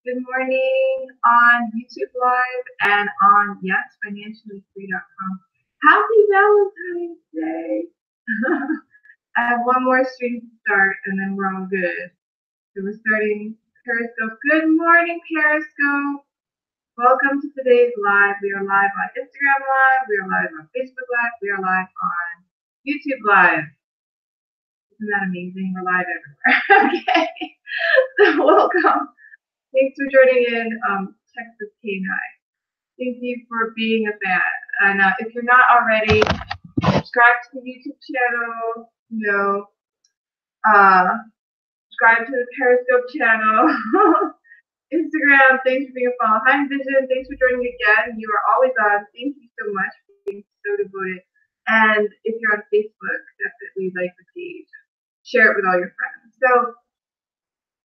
Good morning on YouTube Live and on YesFinanciallyFree.com. Happy Valentine's Day! I have one more stream to start and then we're all good. So we're starting Periscope. Good morning, Periscope! Welcome to today's live. We are live on Instagram Live, we are live on Facebook Live, we are live on YouTube Live. Isn't that amazing? We're live everywhere. Okay, so welcome. Thanks for joining in, Texas K9. Thank you for being a fan. And if you're not already, subscribe to the YouTube channel, subscribe to the Periscope channel, Instagram, thanks for being a follower. Hi, Vision, thanks for joining again. You are always on. Thank you so much for being so devoted. And if you're on Facebook, definitely like the page. Share it with all your friends. So,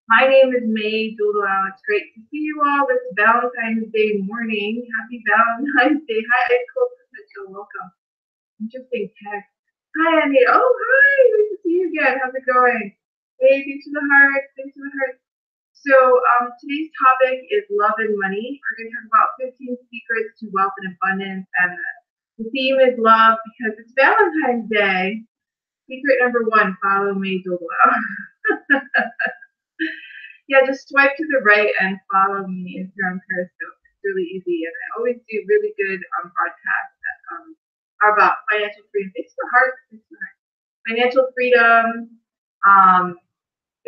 my name is May Dulal. It's great to see you all this Valentine's Day morning. Happy Valentine's Day. Hi, Cool Potential. Welcome. Interesting text. Hi, Annie. Oh, hi. Nice to see you again. How's it going? Hey, thanks for the hearts. Thanks for the hearts. So, today's topic is love and money. We're going to talk about 15 secrets to wealth and abundance. And the theme is love because it's Valentine's Day. Secret number 1, follow May Dulal. Yeah, just swipe to the right and follow me Instagram Periscope. It's really easy, and I always do really good broadcasts that are about financial freedom. Thanks for hearts. Financial freedom.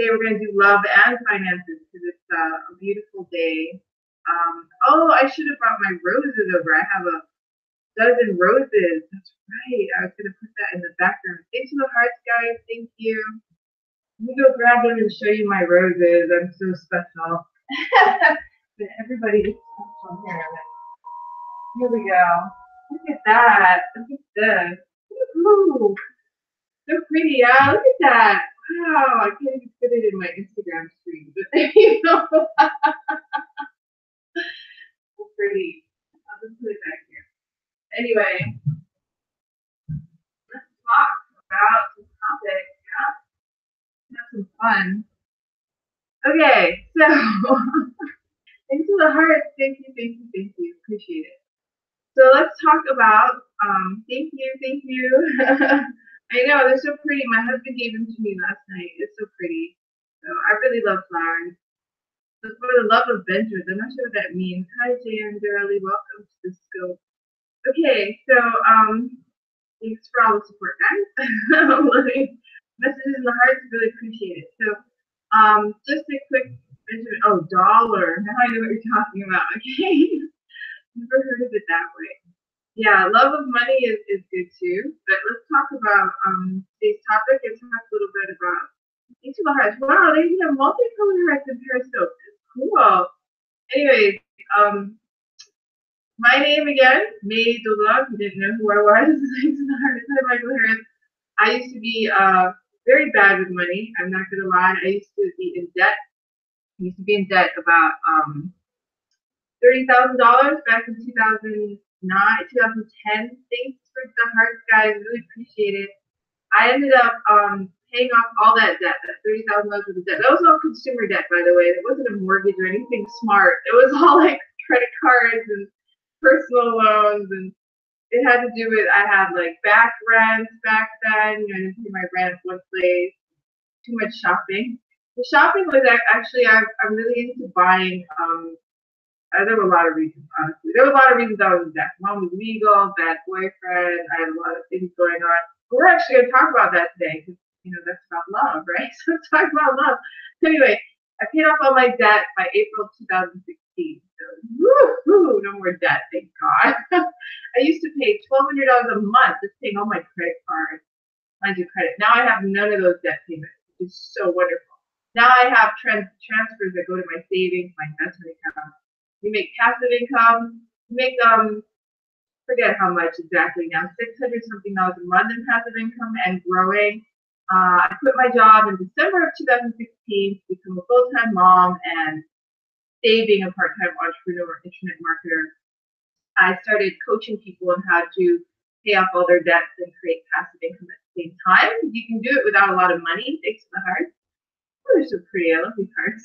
Today we're going to do love and finances because it's a beautiful day. Oh, I should have brought my roses over. I have a dozen roses. That's right. I was going to put that in the background. Thanks for the hearts, guys. Thank you. Let me go grab them and show you my roses. I'm so special. But everybody is special here. Here we go. Look at that. Look at this. Ooh, so pretty. Yeah, look at that. Wow, I can't even fit it in my Instagram stream. But there you go. So pretty. I'll just put it back here. Anyway, let's talk about this topic. Yeah? Have some fun. Okay, so thanks for the hearts. Thank you, thank you, thank you. Appreciate it. So let's talk about, thank you. I know, they're so pretty. My husband gave them to me last night. It's so pretty. So I really love flowers. So for the love of Ventures, I'm not sure what that means. Hi, Jan Durley. Welcome to the scope. Okay, so thanks for all the support, guys. Messages in the hearts, really appreciate it. So just a quick mention. Oh, dollar. Now I know what you're talking about. Okay. Never heard of it that way. Yeah, love of money is good too. But let's talk about today's topic and talk a little bit about each of the hearts. Wow, they even have multicolored hearts in Periscope. Cool. Anyways, my name again, May Dulal. You didn't know who I was. Thanks to the heart. Hi, Michael Harris. I used to be very bad with money. I'm not gonna lie. I used to be in debt. I used to be in debt about $30,000 back in 2009, 2010. Thanks for the hearts, guys. Really appreciate it. I ended up paying off all that debt, that $30,000 worth of debt. That was all consumer debt, by the way. It wasn't a mortgage or anything smart. It was all like credit cards and personal loans, and it had to do with I had like back rents back then. I didn't pay my rent at one place. Too much shopping. The shopping was actually I'm really into buying. There were a lot of reasons, honestly. There were a lot of reasons I was in debt. One was legal, bad boyfriend. I had a lot of things going on. But we're actually going to talk about that today because, that's about love, right? So let's talk about love. Anyway, I paid off all my debt by April 2016. So, woo, no more debt, thank God. I used to pay $1,200 a month just paying all my credit cards, lines of credit. Now I have none of those debt payments, which is so wonderful. Now I have transfers that go to my savings, my investment account. We make passive income. We make forget how much exactly now, $600 something a month in passive income and growing. I quit my job in December of 2016 to become a full-time mom and stay being a part-time entrepreneur, internet marketer. I started coaching people on how to pay off all their debts and create passive income at the same time. You can do it without a lot of money. Thanks to the hearts. Oh, they're so pretty. I love these hearts.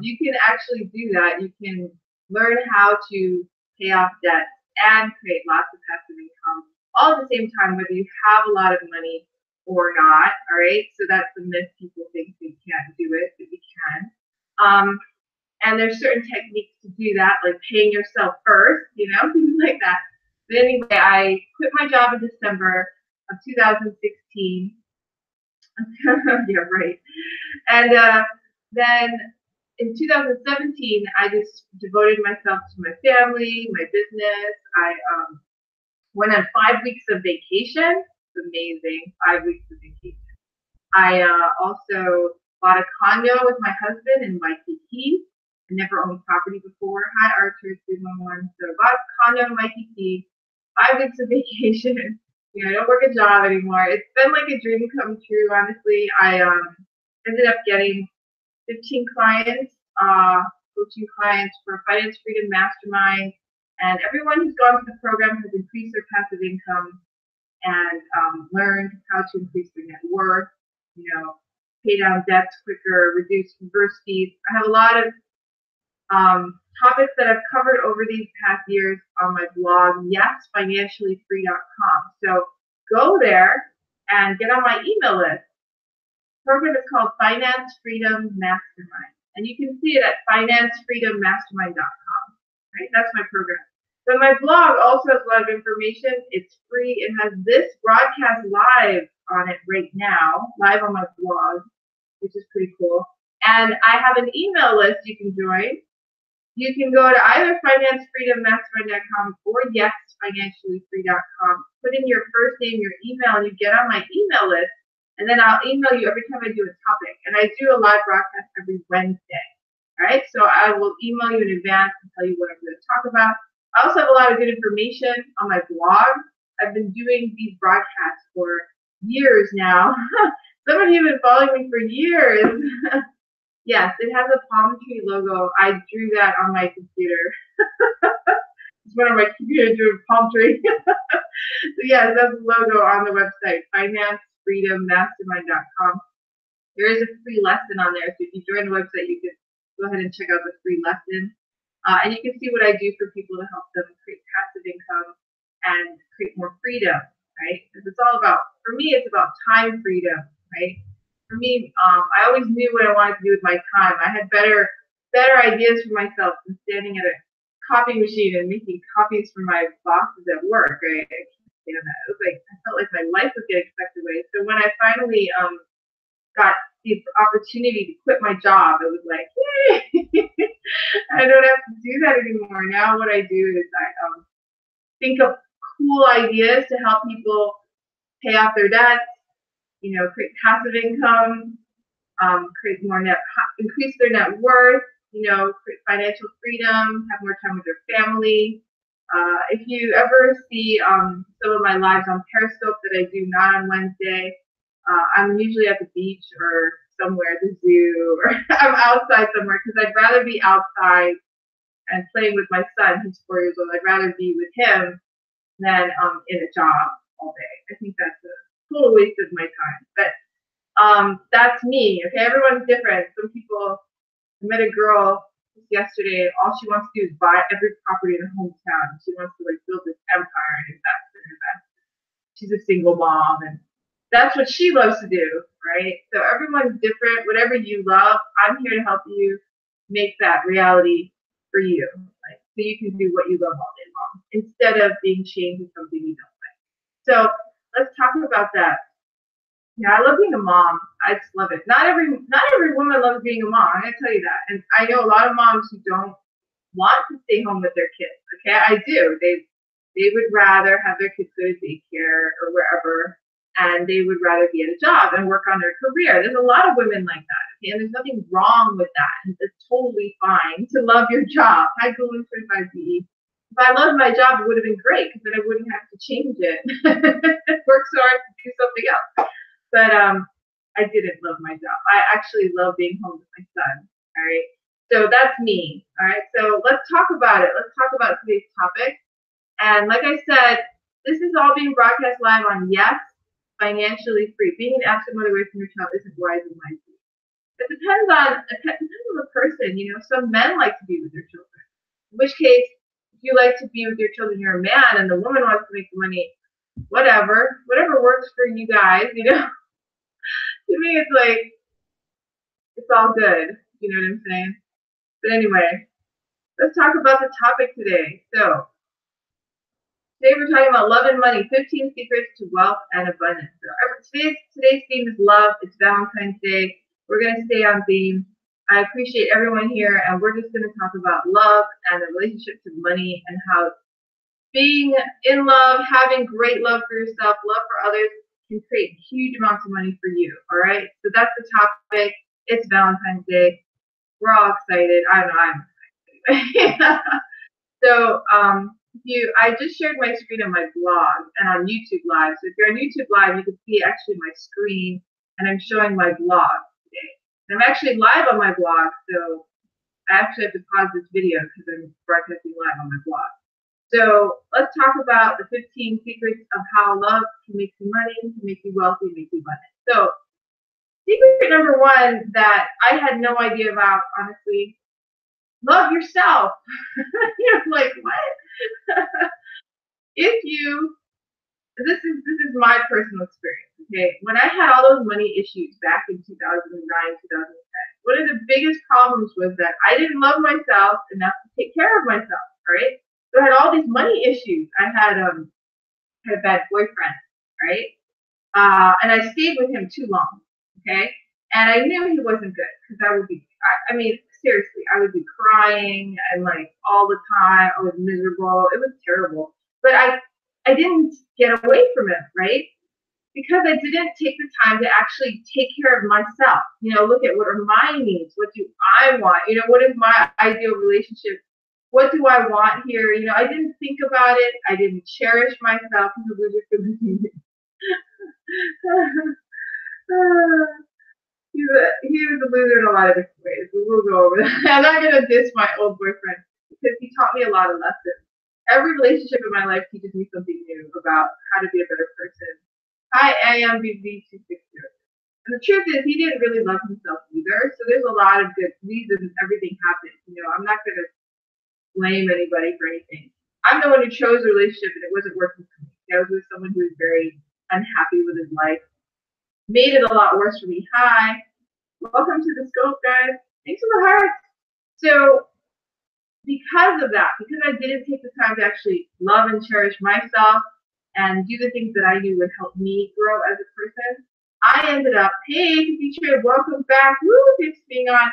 You can actually do that. You can learn how to pay off debt and create lots of passive income all at the same time, whether you have a lot of money or not. All right. So that's the myth. People think they can't do it, but you can. And there's certain techniques to do that, like paying yourself first, things like that. But anyway, I quit my job in December of 2016. Yeah, right. And then in 2017, I just devoted myself to my family, my business. I went on 5 weeks of vacation. It's amazing, 5 weeks of vacation. I also bought a condo with my husband in Waikiki. I never owned property before. Hi, Archer 311. So I bought a condo in Waikiki, 5 weeks of vacation. I don't work a job anymore. It's been like a dream come true, honestly. I ended up getting 15 clients, coaching clients for Finance Freedom Mastermind. And everyone who's gone through the program has increased their passive income and learned how to increase their net worth, pay down debts quicker, reduce reverse fees. I have a lot of topics that I've covered over these past years on my blog, yesfinanciallyfree.com. So go there and get on my email list. The program is called Finance Freedom Mastermind, and you can see it at financefreedommastermind.com. Right? That's my program. So my blog also has a lot of information. It's free. It has this broadcast live on it right now, live on my blog, which is pretty cool. And I have an email list you can join. You can go to either financefreedommastermind.com or yesfinanciallyfree.com. Put in your first name, your email, and you get on my email list. And then I'll email you every time I do a topic. And I do a live broadcast every Wednesday. All right, so I will email you in advance and tell you what I'm going to talk about. I also have a lot of good information on my blog. I've been doing these broadcasts for years now. Some of you have been following me for years. Yes, it has a palm tree logo. I drew that on my computer. It's one of my computer drew a palm tree. So yes, that's the logo on the website, financefreedommastermind.com. There is a free lesson on there. So if you join the website, you can go ahead and check out the free lesson. And you can see what I do for people to help them create passive income and create more freedom, right? Because it's all about, for me, it's about time freedom, right? For me, I always knew what I wanted to do with my time. I had better ideas for myself than standing at a copy machine and making copies for my bosses at work. Right? I can't stand that. It was like I felt like my life was getting sucked away. So when I finally got the opportunity to quit my job, it was like, yay! I don't have to do that anymore. Now what I do is I think of cool ideas to help people pay off their debts, create passive income, create more increase their net worth, create financial freedom, have more time with their family. If you ever see some of my lives on Periscope that I do not on Wednesday, I'm usually at the beach or somewhere at the zoo, or I'm outside somewhere because I'd rather be outside and playing with my son, who's 4 years old. I'd rather be with him than in a job all day. I think that's a total waste of my time. But that's me. Okay, everyone's different. Some people. I met a girl just yesterday. All she wants to do is buy every property in her hometown. She wants to build this empire and invest and invest. She's a single mom, and that's what she loves to do, right? So everyone's different. Whatever you love, I'm here to help you make that reality for you, so you can do what you love all day long instead of being chained to something you don't like. So let's talk about that. Yeah, I love being a mom. I just love it. Not every woman loves being a mom. I'm gonna tell you that. And I know a lot of moms who don't want to stay home with their kids. Okay, I do. They would rather have their kids go to daycare or wherever, and they would rather be at a job and work on their career. There's a lot of women like that. Okay, and there's nothing wrong with that. And it's totally fine to love your job. Hi, Golden 25BE. If I loved my job, it would have been great because then I wouldn't have to change it. Work so hard to do something else. But I didn't love my job. I actually love being home with my son. All right. So that's me. All right. So let's talk about it. Let's talk about today's topic. And like I said, this is all being broadcast live on Yes Financially Free. Being an absent mother away from your child isn't wise and wisely. It depends on the person. You know, some men like to be with their children. In which case, if you like to be with your children, you're a man, and the woman wants to make the money. Whatever works for you guys. You know, to me, it's like it's all good. You know what I'm saying? But anyway, let's talk about the topic today. So today we're talking about love and money, 15 secrets to wealth and abundance. So today's theme is love. It's Valentine's Day. We're going to stay on theme. I appreciate everyone here, and we're just going to talk about love and the relationship to money and how being in love, having great love for yourself, love for others can create huge amounts of money for you. All right? So that's the topic. It's Valentine's Day. We're all excited. I know I'm excited. So, I just shared my screen on my blog and on YouTube Live. So if you're on YouTube Live, you can see actually my screen, and I'm showing my blog today. And I'm actually live on my blog, so I actually have to pause this video because I'm broadcasting live on my blog. So let's talk about the 15 secrets of how love can make you money, can make you wealthy, make you abundant. So secret number one that I had no idea about, honestly, love yourself. You're like, what? This is my personal experience, okay? When I had all those money issues back in 2009, 2010, one of the biggest problems was that I didn't love myself enough to take care of myself, right? So I had all these money issues. I had a bad boyfriend, right? And I stayed with him too long, okay? And I knew he wasn't good because I mean, seriously, I would be crying and like all the time. I was miserable. It was terrible. But I didn't get away from him, right? Because I didn't take the time to actually take care of myself. You know, look at what are my needs? What do I want? You know, what is my ideal relationship? What do I want here? You know, I didn't think about it. I didn't cherish myself. He was a loser in a lot of different ways. We'll go over that. I'm not going to diss my old boyfriend because he taught me a lot of lessons. Every relationship in my life teaches me something new about how to be a better person. Hi, AMBV260. And the truth is, he didn't really love himself either. So there's a lot of good reasons everything happened. You know, I'm not going to blame anybody for anything. I'm the one who chose a relationship and it wasn't working for me. I was with someone who was very unhappy with his life. Made it a lot worse for me. Hi. Welcome to the scope, guys. Thanks for the hearts. So because of that, because I didn't take the time to actually love and cherish myself and do the things that I knew would help me grow as a person, I ended up, hey, featured, welcome back. Woo, thanks for being on.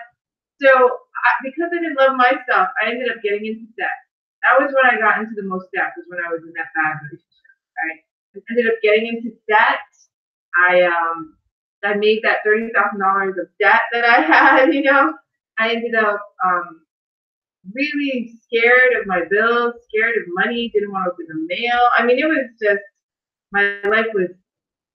So because I didn't love myself, I ended up getting into debt. That was when I got into the most debt, was when I was in that bad relationship, right? I ended up getting into debt. I made that $30,000 of debt that I had, you know. I ended up really scared of my bills, scared of money, didn't want to open the mail. I mean, it was just, my life was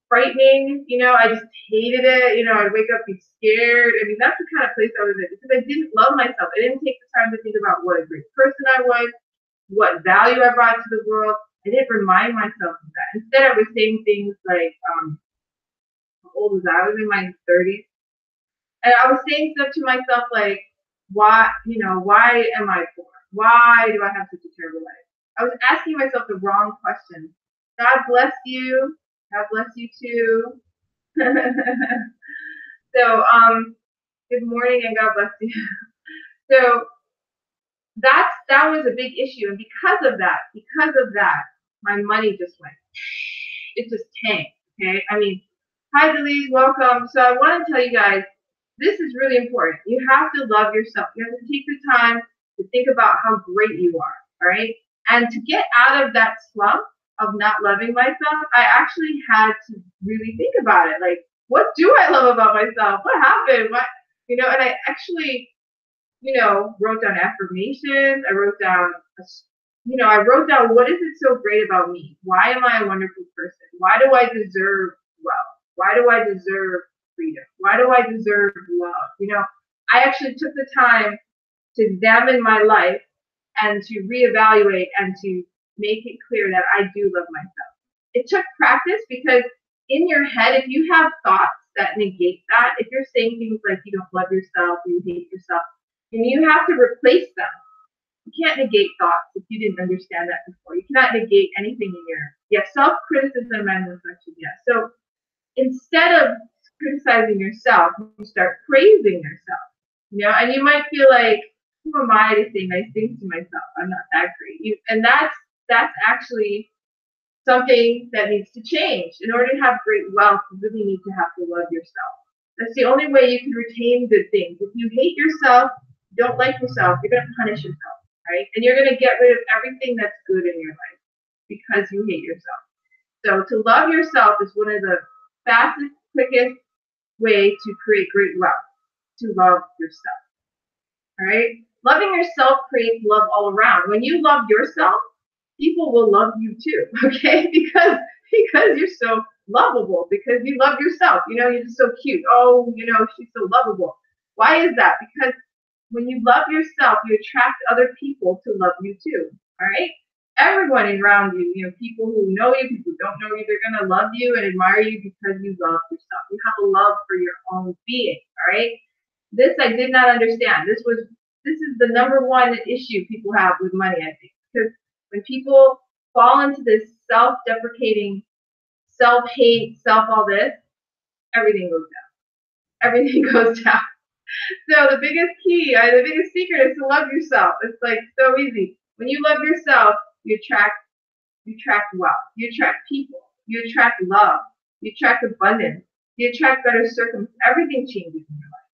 frightening, you know. I just hated it, you know. I'd wake up, be scared. I mean, that's the kind of place I was in because I didn't love myself. I didn't take the time to think about what a great person I was, what value I brought to the world. I didn't remind myself of that. Instead, I was saying things like, how old was I? I was in my 30s. And I was saying stuff to myself like, why am I poor? Why do I have such a terrible life? I was asking myself the wrong questions. God bless you. God bless you too. So, good morning and God bless you. So that was a big issue. And because of that, my money just went, it just tanked. Okay. I mean, hi Delise, welcome. So I want to tell you guys, this is really important. You have to love yourself. You have to take the time to think about how great you are, all right? And to get out of that slump of not loving myself, I actually had to really think about it. Like, what do I love about myself? What happened? What, you know, and I actually, you know, wrote down affirmations. I wrote down, what is it so great about me? Why am I a wonderful person? Why do I deserve wealth? Why do I deserve freedom? Why do I deserve love? You know, I actually took the time to examine my life and to reevaluate and to make it clear that I do love myself. It took practice because in your head, if you have thoughts that negate that. If you're saying things like you don't love yourself, you hate yourself, and you have to replace them. You can't negate thoughts if you didn't understand that before. You cannot negate anything in self-criticism and reflection, yes. So instead of criticizing yourself, you start praising yourself. And you might feel like, who am I to say nice things to myself? I'm not that great. And that's actually something that needs to change. In order to have great wealth, you really need to have to love yourself. That's the only way you can retain good things. If you hate yourself, don't like yourself, you're going to punish yourself, right? And you're going to get rid of everything that's good in your life because you hate yourself. So to love yourself is one of the fastest, quickest way to create great wealth, to love yourself. All right? Loving yourself creates love all around. When you love yourself, people will love you too, okay? Because you're so lovable, because you love yourself. You're just so cute. Oh, she's so lovable. Why is that? Because when you love yourself, you attract other people to love you too, all right? Everyone around you, people who know you, people who don't know you, they're going to love you and admire you because you love yourself. You have a love for your own being, all right? This I did not understand. This is the number one issue people have with money, I think, because when people fall into this self-deprecating, self-hate, all this, everything goes down. Everything goes down. So the biggest key, the biggest secret is to love yourself. It's like so easy. When you love yourself, you attract wealth. You attract people. You attract love. You attract abundance. You attract better circumstances. Everything changes in your life.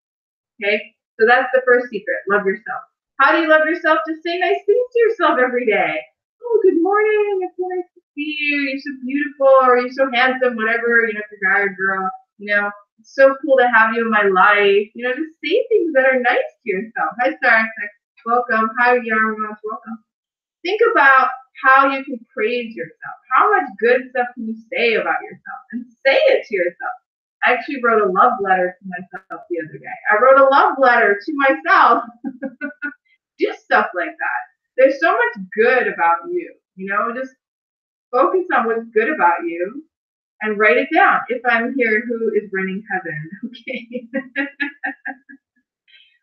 Okay? So that's the first secret. Love yourself. How do you love yourself? Just say nice things to yourself every day. Oh, good morning. It's so nice to see you. You're so beautiful, or you're so handsome, whatever, if you're a guy or girl, it's so cool to have you in my life. Just say things that are nice to yourself. Hi, Star. Welcome. Hi, Yarmouth. Welcome. Think about how you can praise yourself. How much good stuff can you say about yourself? And say it to yourself. I actually wrote a love letter to myself the other day. I wrote a love letter to myself. Do stuff like that. There's so much good about you. Just focus on what's good about you and write it down. If I'm here, who is running heaven? Okay.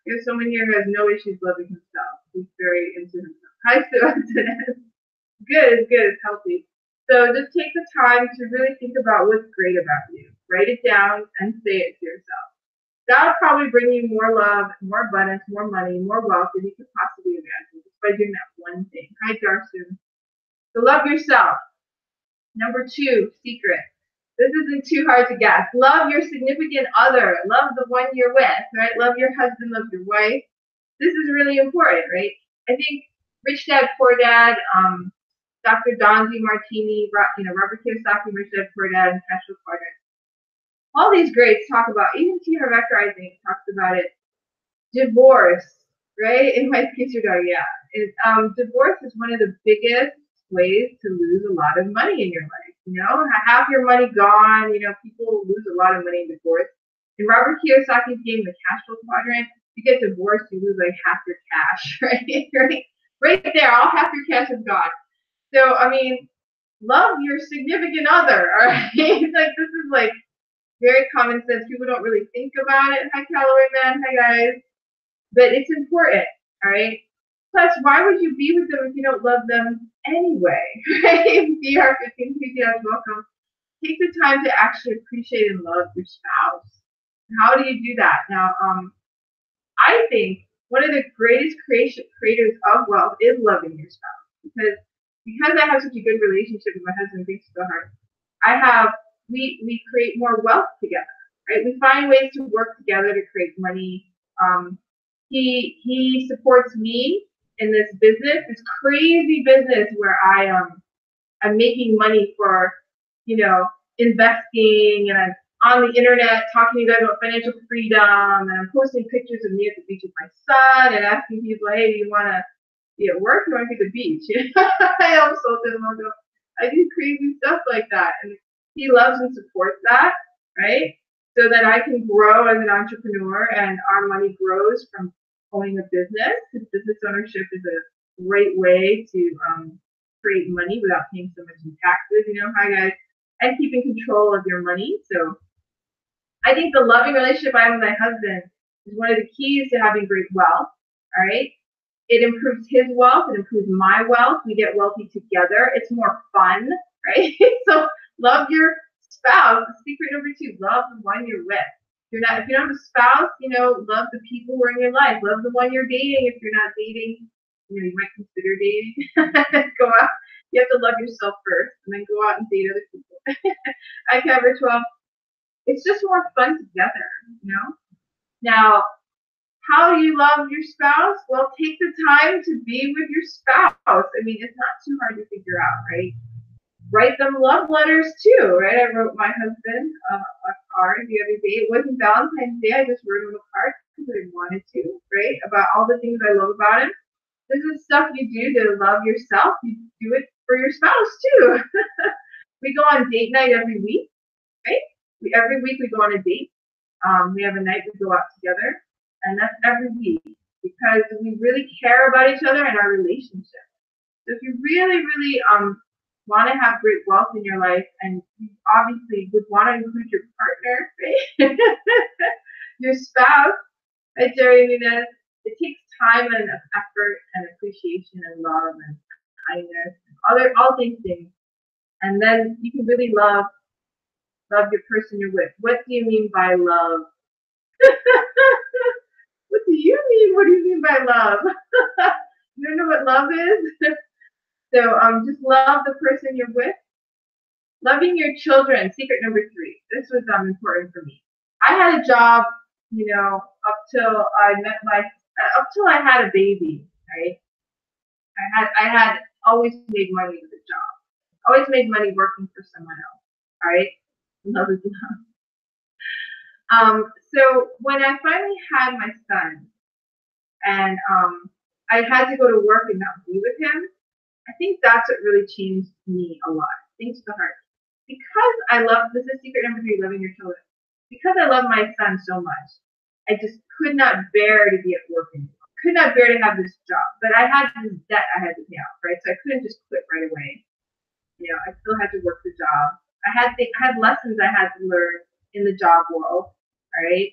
There's someone here who has no issues loving himself. He's very into himself. Hi, Sue. Good, it's healthy. So just take the time to really think about what's great about you. Write it down and say it to yourself. God will probably bring you more love, more abundance, more money, more wealth than you could possibly imagine just by doing that one thing. Hi, Darcy. So love yourself. Number 2, secret. This isn't too hard to guess. Love your significant other. Love the one you're with, right? Love your husband, love your wife. This is really important, right? I think Rich Dad, Poor Dad, Dr. Don Demartini, Robert Kiyosaki, Rich Dad, Poor Dad, and Cash Flow Quadrant. All these greats talk about, even Tina Recker, talks about it. Divorce, right? In White Piece Your Dog, yeah. Divorce is one of the biggest ways to lose a lot of money in your life. Half your money gone. People lose a lot of money in divorce. In Robert Kiyosaki's game, the Cash Flow Quadrant, you get divorced, you lose like half your cash, right? Right there, all half your cash is gone. So, love your significant other, all right? This is very common sense. People don't really think about it. Hi, Callaway Man. Hi, guys. But it's important, all right? Plus, why would you be with them if you don't love them anyway, right? DR15, welcome. Take the time to actually appreciate and love your spouse. How do you do that? Now, I think one of the greatest creators of wealth is loving your spouse, because I have such a good relationship with my husband, thanks to heart. We create more wealth together, right? We find ways to work together to create money. He supports me in this business, this crazy business where I'm making money for, investing, and I'm on the internet talking to you guys about financial freedom, and I'm posting pictures of me at the beach with my son and asking people, hey, do you want to be at work or do you want to be at the beach? I also I do crazy stuff like that, and he loves and supports that, right? So that I can grow as an entrepreneur and our money grows from owning a business, because business ownership is a great way to create money without paying so much in taxes, hi guys, and keeping control of your money. So I think the loving relationship I have with my husband is one of the keys to having great wealth. All right. It improves his wealth. It improves my wealth. We get wealthy together. It's more fun, right? So love your spouse. Secret number 2, love the one you're with. If you don't have a spouse, love the people who are in your life. Love the one you're dating. If you're not dating, you might consider dating. Go out. You have to love yourself first and then go out and date other people. I cover 12. It's just more fun together, Now, how do you love your spouse? Well, take the time to be with your spouse. I mean, it's not too hard to figure out, right? Write them love letters too, right? I wrote my husband a card the other day. It wasn't Valentine's Day. I just wrote him a card because I wanted to, right? About all the things I love about him. This is stuff you do to love yourself. You do it for your spouse too. We go on date night every week, right? Every week we go on a date. We have a night we go out together, and that's every week because we really care about each other and our relationship. So if you really, really want to have great wealth in your life, and you obviously would want to include your partner, right? Your spouse, right, Jerry Nunez, it takes time and effort and appreciation and love and kindness and all these things. And then you can really love your person you're with. What do you mean by love? What do you mean? What do you mean by love? You don't know what love is? So just love the person you're with. Loving your children, secret number 3. This was important for me. I had a job, up till I had a baby, right? I had always made money with a job. Always made money working for someone else. All right? Love is love. So when I finally had my son and I had to go to work and not be with him, I think that's what really changed me a lot. Thanks to the heart. Because this is secret number 3, loving your children. Because I love my son so much, I just could not bear to be at work anymore. Could not bear to have this job. But I had this debt I had to pay off, right? So I couldn't just quit right away. I still had to work the job. I had lessons I had to learn in the job world, right?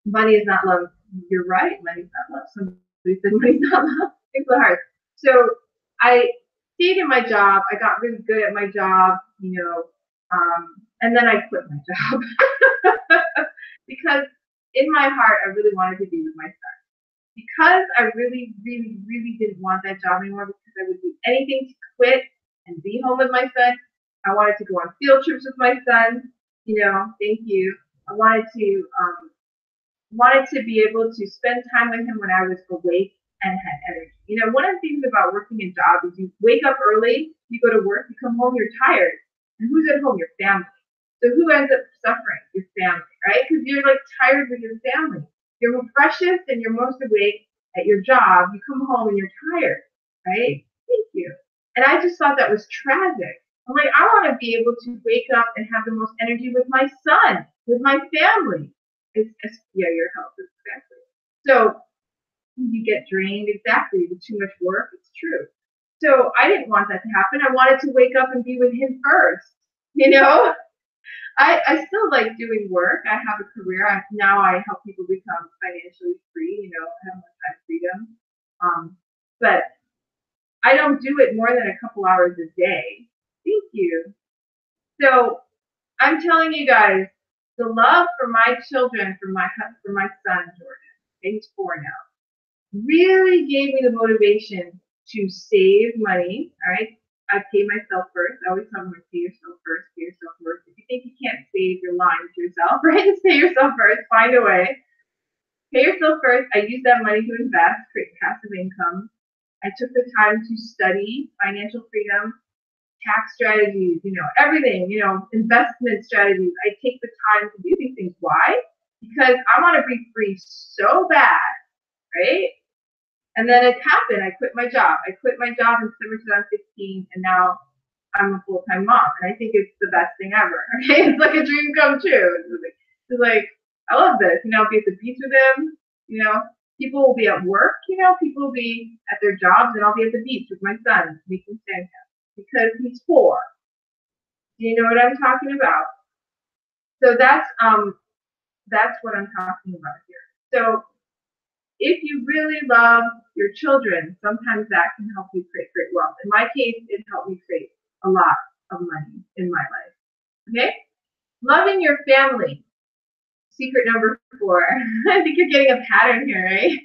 Money is not love. You're right. Money is not love. Somebody said money is not love. It's so hard. So I stayed in my job. I got really good at my job, and then I quit my job because in my heart I really wanted to be with my son. Because I really, really, really didn't want that job anymore, because I would do anything to quit and be home with my son. I wanted to go on field trips with my son. Thank you. I wanted to be able to spend time with him when I was awake and had energy. One of the things about working a job is you wake up early, you go to work, you come home, you're tired. And who's at home? Your family. So who ends up suffering? Your family, right? Because you're tired with your family. You're freshest and you're most awake at your job. You come home and you're tired, right? Thank you. And I just thought that was tragic. I'm like, I want to be able to wake up and have the most energy with my son, with my family. Your health, exactly. So you get drained, exactly, with too much work. It's true. So I didn't want that to happen. I wanted to wake up and be with him first. I still like doing work. I have a career. Now I help people become financially free. I have more time freedom. But I don't do it more than a couple hours a day. Thank you. So I'm telling you guys, the love for my children, for my son Jordan, he's 4 now, really gave me the motivation to save money. All right. I pay myself first. I always tell them, pay yourself first, pay yourself first. If you think you can't save, you're lying to yourself, right? Just pay yourself first, find a way. Pay yourself first. I use that money to invest, create passive income. I took the time to study financial freedom, tax strategies, everything, investment strategies. I take the time to do these things. Why? Because I want to be free so bad, right? And then it happened. I quit my job. I quit my job in December 2015, and now I'm a full-time mom. And I think it's the best thing ever. Okay, it's like a dream come true. It's like I love this. I'll be at the beach with him. People will be at work. People will be at their jobs, and I'll be at the beach with my son making sandcastles because he's 4. Do you know what I'm talking about? So that's what I'm talking about here. So if you really love your children, sometimes that can help you create great wealth. In my case, it helped me create a lot of money in my life. Okay? Loving your family. Secret number 4. I think you're getting a pattern here, right?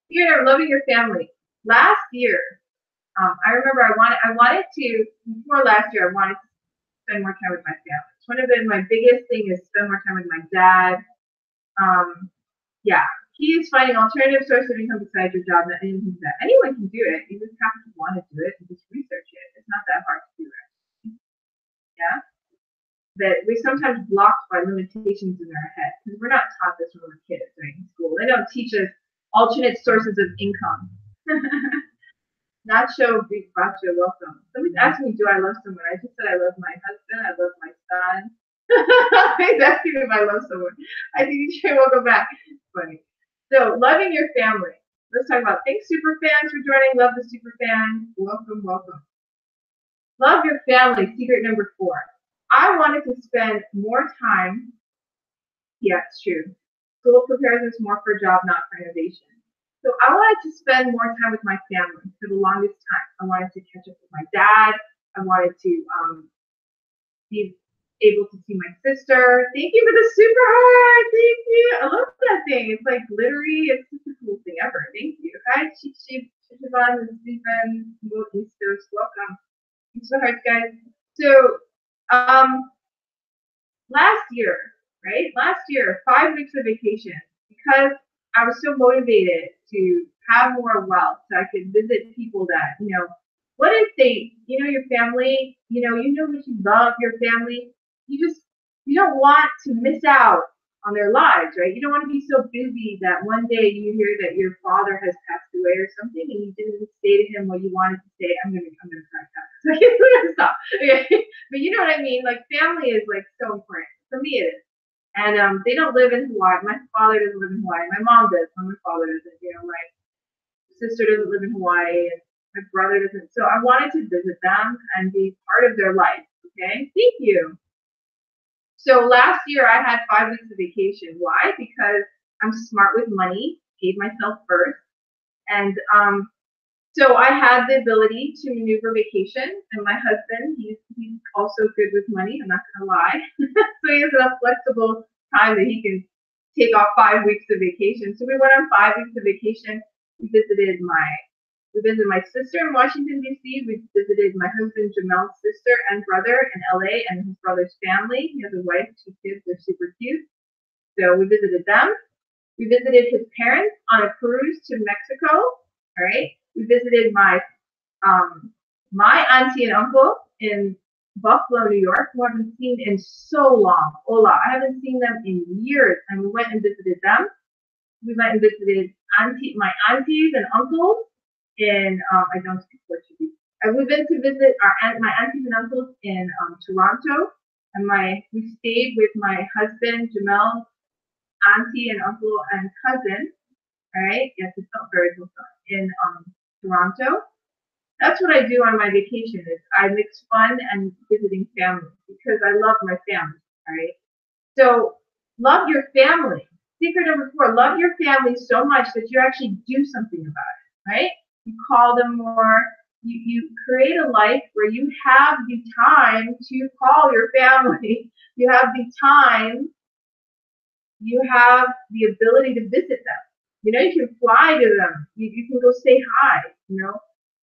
You're loving your family. Last year, I remember I wanted to, before last year, I wanted to spend more time with my family. It's one of my biggest thing is spend more time with my dad. Yeah, he is finding alternative sources of income besides your job. That anyone can do it. You just have to want to do it and just research it. It's not that hard to do it. Yeah, that we sometimes blocked by limitations in our head because we're not taught this when we're kids, right, in school. They don't teach us alternate sources of income. Nacho Big Bacho, welcome. Somebody's asking me, do I love someone? I just said I love my husband. I love my son. He's asking me if I love someone. I think you should welcome back. It's funny. So, loving your family. Let's talk about. Thanks, super fans, for joining. Love the super fans. Welcome, welcome. Love your family. Secret number 4. I wanted to spend more time. Yeah, it's true. School prepares us more for a job, not for innovation. So I wanted to spend more time with my family for the longest time. I wanted to catch up with my dad. I wanted to be able to see my sister. Thank you for the super heart. Thank you. I love that thing. It's like glittery. It's just the coolest thing ever. Thank you. Hi, Shivan and Stephen. Welcome. Thanks for the hearts, guys. So last year, right? Last year, 5 weeks of vacation because I was so motivated to have more wealth so I could visit people that, what if they, your family, you know what you love, your family, you don't want to miss out on their lives, right? You don't want to be so busy that one day you hear that your father has passed away or something and you didn't say to him what you wanted to say. I'm gonna crack that. So I'm gonna stop. Okay. But you know what I mean? Like family is like so important. For me it is. And they don't live in Hawaii. My father doesn't live in Hawaii. My mom does, but my father doesn't. My sister doesn't live in Hawaii, and my brother doesn't. So I wanted to visit them and be part of their life. Okay, thank you. So last year I had 5 weeks of vacation. Why? Because I'm smart with money, paid myself first, and so I had the ability to maneuver vacation. And my husband, he's also good with money. I'm not gonna lie. So he has enough flexible time that he can take off 5 weeks of vacation. So we went on 5 weeks of vacation. We visited my sister in Washington, D.C. We visited my husband Jamel's sister and brother in L.A. and his brother's family. He has a wife, 2 kids. They're super cute. So we visited them. We visited his parents on a cruise to Mexico. All right. We visited my auntie and uncle in Buffalo, New York, who I haven't seen in so long. Hola, I haven't seen them in years, and we went and visited them. We went and visited my aunties and uncles in I don't speak Portuguese. And we've been to visit my aunties and uncles in Toronto, and we stayed with my husband Jamel's auntie and uncle and cousin. All right, yes, it felt very close in Toronto. That's what I do on my vacation is I mix fun and visiting family because I love my family. All right, so love your family. Secret number 4: love your family so much that you actually do something about it. Right? You call them more. You create a life where you have the time to call your family. You have the time. You have the ability to visit them. You can fly to them. You can go say hi.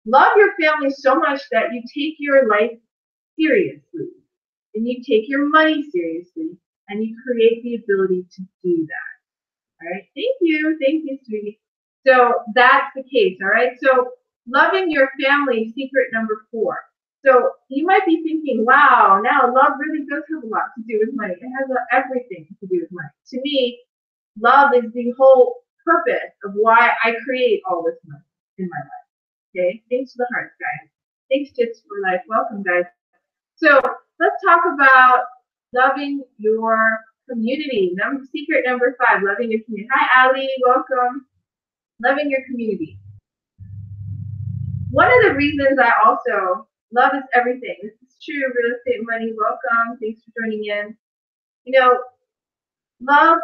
Love your family so much that you take your life seriously and you take your money seriously and you create the ability to do that. All right. Thank you, sweetie. So that's the case. All right. So loving your family, secret number 4. So you might be thinking, wow, now love really does have a lot to do with money. It has everything to do with money. To me, love is the whole purpose of why I create all this money in my life. Okay, thanks for the hearts, guys. Thanks, Tips for Life. Welcome, guys. So let's talk about loving your community. Secret number 5, loving your community. Hi, Ali. Welcome. Loving your community. One of the reasons I also love is everything. This is true. Real estate money. Welcome. Thanks for joining in. You know, love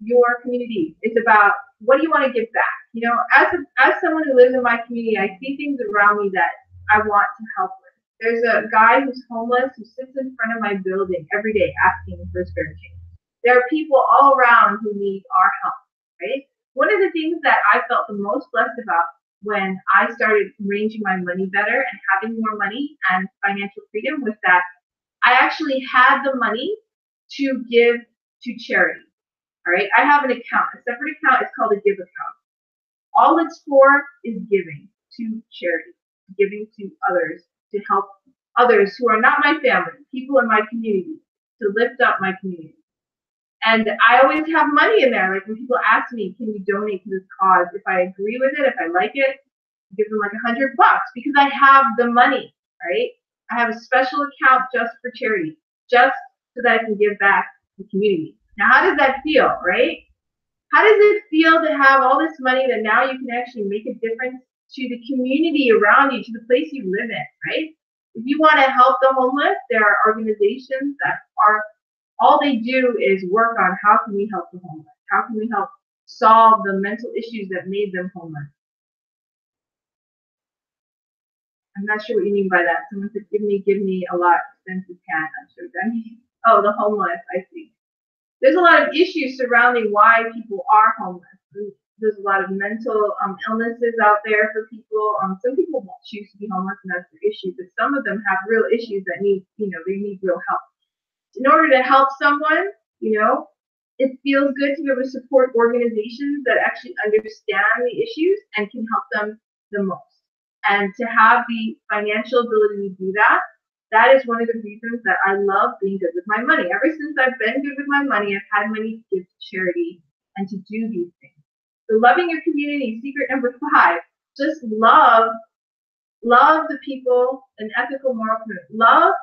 your community. It's about what do you want to give back. You know, as someone who lives in my community, I see things around me that I want to help with. There's a guy who's homeless who sits in front of my building every day asking for a spare change. There are people all around who need our help, right? One of the things that I felt the most blessed about when I started arranging my money better and having more money and financial freedom was that I actually had the money to give to charity. All right, I have an account, a separate account. It's called a give account. All it's for is giving to charity, giving to others, to help others who are not my family, people in my community, to lift up my community. And I always have money in there. Like when people ask me, can you donate to this cause? If I agree with it, if I like it, I give them like $100 because I have the money, right? I have a special account just for charity, just so that I can give back to the community. Now, how does that feel, right? How does it feel to have all this money that now you can actually make a difference to the community around you, to the place you live in, right? If you want to help the homeless, there are organizations that are, all they do is work on how can we help the homeless? How can we help solve the mental issues that made them homeless? I'm not sure what you mean by that. Someone said, give me a lot. Expensive cat. I'm sure that means, oh, the homeless, I see. There's a lot of issues surrounding why people are homeless. There's a lot of mental illnesses out there for people. Some people won't choose to be homeless, and that's their issue. But some of them have real issues that need, they need real help. In order to help someone, it feels good to be able to support organizations that actually understand the issues and can help them the most. And to have the financial ability to do that, that is one of the reasons that I love being good with my money. Ever since I've been good with my money, I've had money to give to charity and to do these things. So loving your community, secret number 5, just love the people, an ethical moral commitment. Love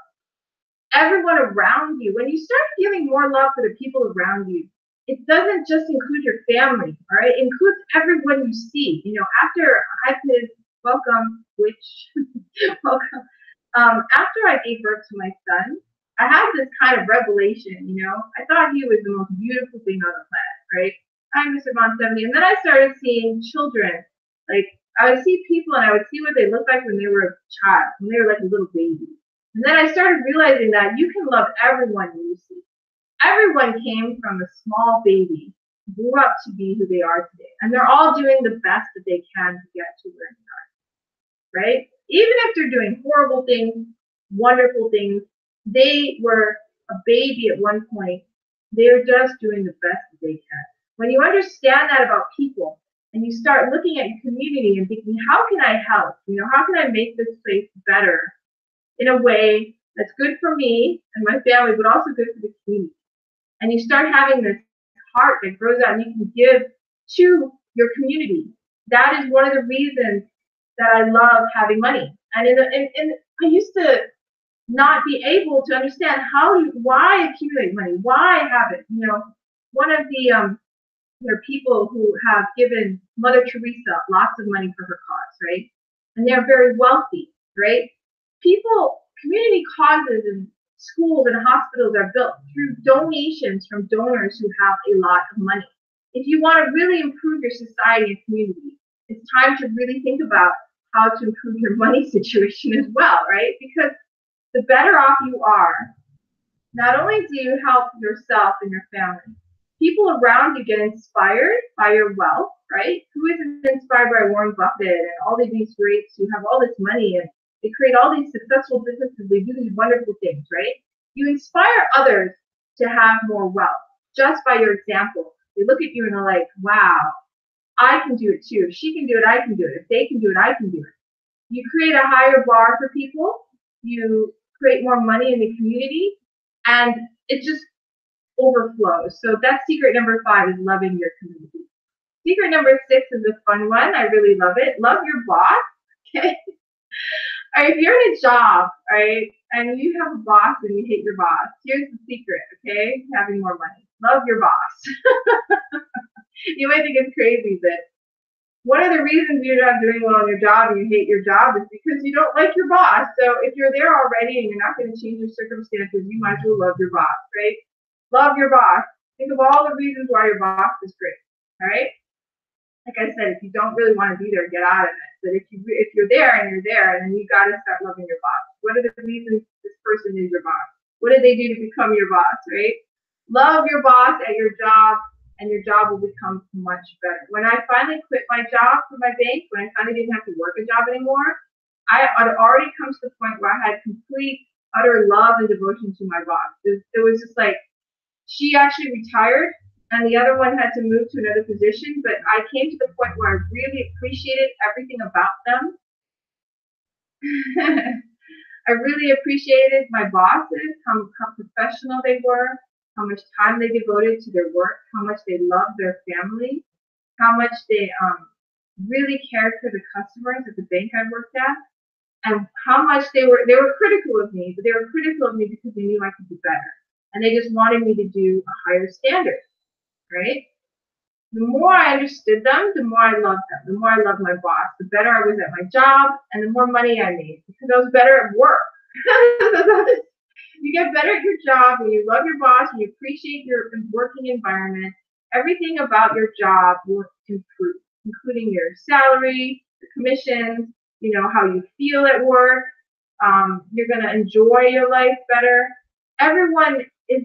everyone around you. When you start feeling more love for the people around you, it doesn't just include your family, all right? It includes everyone you see. After I could welcome, welcome. After I gave birth to my son, I had this kind of revelation, I thought he was the most beautiful thing on the planet, right? I'm Mr. Von 70, and then I started seeing children. Like, I would see people, and I would see what they looked like when they were a child, when they were like a little baby. And then I started realizing that you can love everyone you see. Everyone came from a small baby, grew up to be who they are today, and they're all doing the best that they can to get to where they are, right? Even if they're doing horrible things, wonderful things, they were a baby at one point. They're just doing the best that they can. When you understand that about people and you start looking at your community and thinking, how can I help? How can I make this place better in a way that's good for me and my family, but also good for the community? And you start having this heart that grows out and you can give to your community. That is one of the reasons that I love having money. And I used to not be able to understand why accumulate money, why have it. One of the people who have given Mother Teresa lots of money for her cause, right? And they're very wealthy, right? Community causes and schools and hospitals are built through donations from donors who have a lot of money. If you want to really improve your society and community, it's time to really think about how to improve your money situation as well, right? Because the better off you are, not only do you help yourself and your family, people around you get inspired by your wealth, right? Who isn't inspired by Warren Buffett and all of these greats who have all this money and they create all these successful businesses, they do these wonderful things, right? You inspire others to have more wealth just by your example. They look at you and they're like, wow, I can do it too. If she can do it, I can do it. If they can do it, I can do it. You create a higher bar for people. You create more money in the community, and it just overflows. So that's secret number 5 is loving your community. Secret number 6 is a fun one. I really love it. Love your boss. Okay. All right, if you're in a job, right, and you have a boss and you hate your boss, here's the secret, okay? Having more money. Love your boss. You might think it's crazy, but one of the reasons you're not doing well on your job and you hate your job is because you don't like your boss. So if you're there already and you're not going to change your circumstances, you might as well love your boss, right? Love your boss. Think of all the reasons why your boss is great. All right. Like I said, if you don't really want to be there, get out of it. But if you're there and you're there, then you got to start loving your boss. What are the reasons this person is your boss? What did they do to become your boss? Right? Love your boss at your job, and your job will become much better. When I finally quit my job for my bank, when I finally didn't have to work a job anymore, I had already come to the point where I had complete, utter love and devotion to my boss. It was just like, she actually retired, and the other one had to move to another position, but I came to the point where I really appreciated everything about them. I really appreciated my bosses, how professional they were, how much time they devoted to their work, how much they loved their family, how much they really cared for the customers at the bank I worked at, and how much they were critical of me, but they were critical of me because they knew I could do better. And they just wanted me to do a higher standard, right? The more I understood them, the more I loved them. The more I loved my boss, the better I was at my job, and the more money I made because I was better at work. You get better at your job when you love your boss, when you appreciate your working environment. Everything about your job will improve, including your salary, the commissions, how you feel at work. You're going to enjoy your life better. Everyone is,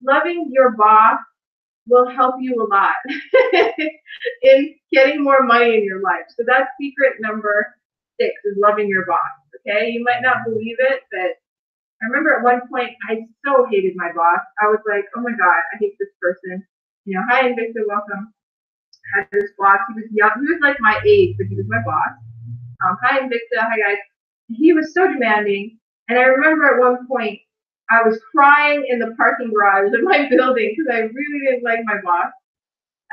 loving your boss will help you a lot in getting more money in your life. So that's secret number 6 is loving your boss. Okay, you might not believe it, but I remember at one point I so hated my boss. I was like, oh my God, I hate this person. Hi Invicta, welcome. I had this boss. He was young. He was like my age, but he was my boss. Hi Invicta, hi guys. He was so demanding, and I remember at one point I was crying in the parking garage of my building because I really didn't like my boss.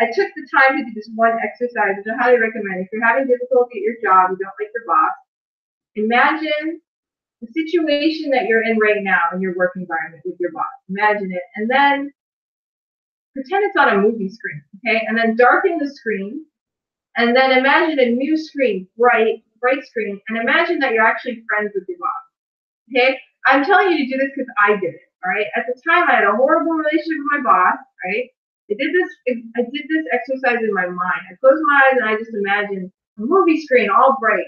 I took the time to do this one exercise, which I highly recommend. If you're having difficulty at your job, you don't like your boss, imagine the situation that you're in right now in your work environment with your boss. Imagine it, and then pretend it's on a movie screen, okay? And then darken the screen, and then imagine a new screen, bright screen, and imagine that you're actually friends with your boss, okay? I'm telling you to do this because I did it, all right? At the time, I had a horrible relationship with my boss, right? I did this exercise in my mind. I closed my eyes and I just imagined a movie screen all bright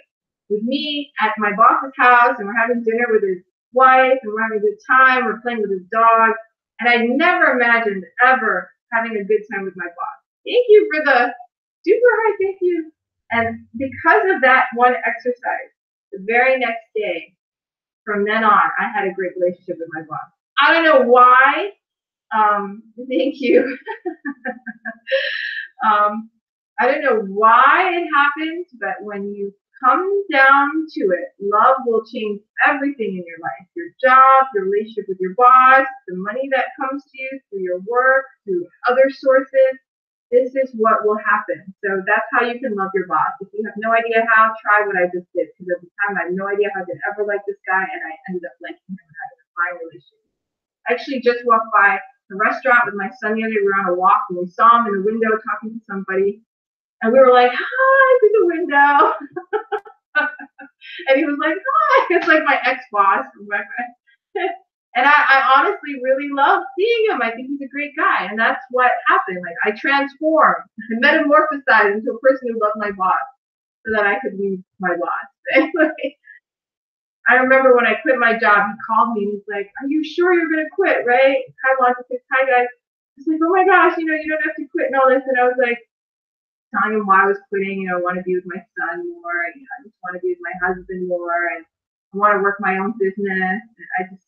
with me at my boss's house, and we're having dinner with his wife, and we're having a good time, we're playing with his dog, and I never imagined ever having a good time with my boss. Thank you for the super high thank you. And because of that one exercise, the very next day, from then on, I had a great relationship with my boss. I don't know why. Thank you. I don't know why it happened, but when you come down to it, love will change everything in your life. Your job, your relationship with your boss, the money that comes to you through your work, through other sources. This is what will happen. So that's how you can love your boss. If you have no idea how, try what I just did. Because at the time, I had no idea how I could ever like this guy, and I ended up liking him and having a fine relationship. I actually just walked by the restaurant with my son the other day. We were on a walk, and we saw him in the window talking to somebody. And we were like, hi, through the window. And he was like, hi. It's like my ex-boss. And I honestly really love seeing him. I think he's a great guy. And that's what happened. Like, I transformed, metamorphosized into a person who loved my boss so that I could leave my boss. Anyway, I remember when I quit my job, he called me and he's like, are you sure you're going to quit, right? Hi, Logitech. Hi, guys. I was like, oh my gosh, you don't have to quit and all this. And I was like, telling him why I was quitting. I want to be with my son more. I just want to be with my husband more. And I want to work my own business. I don't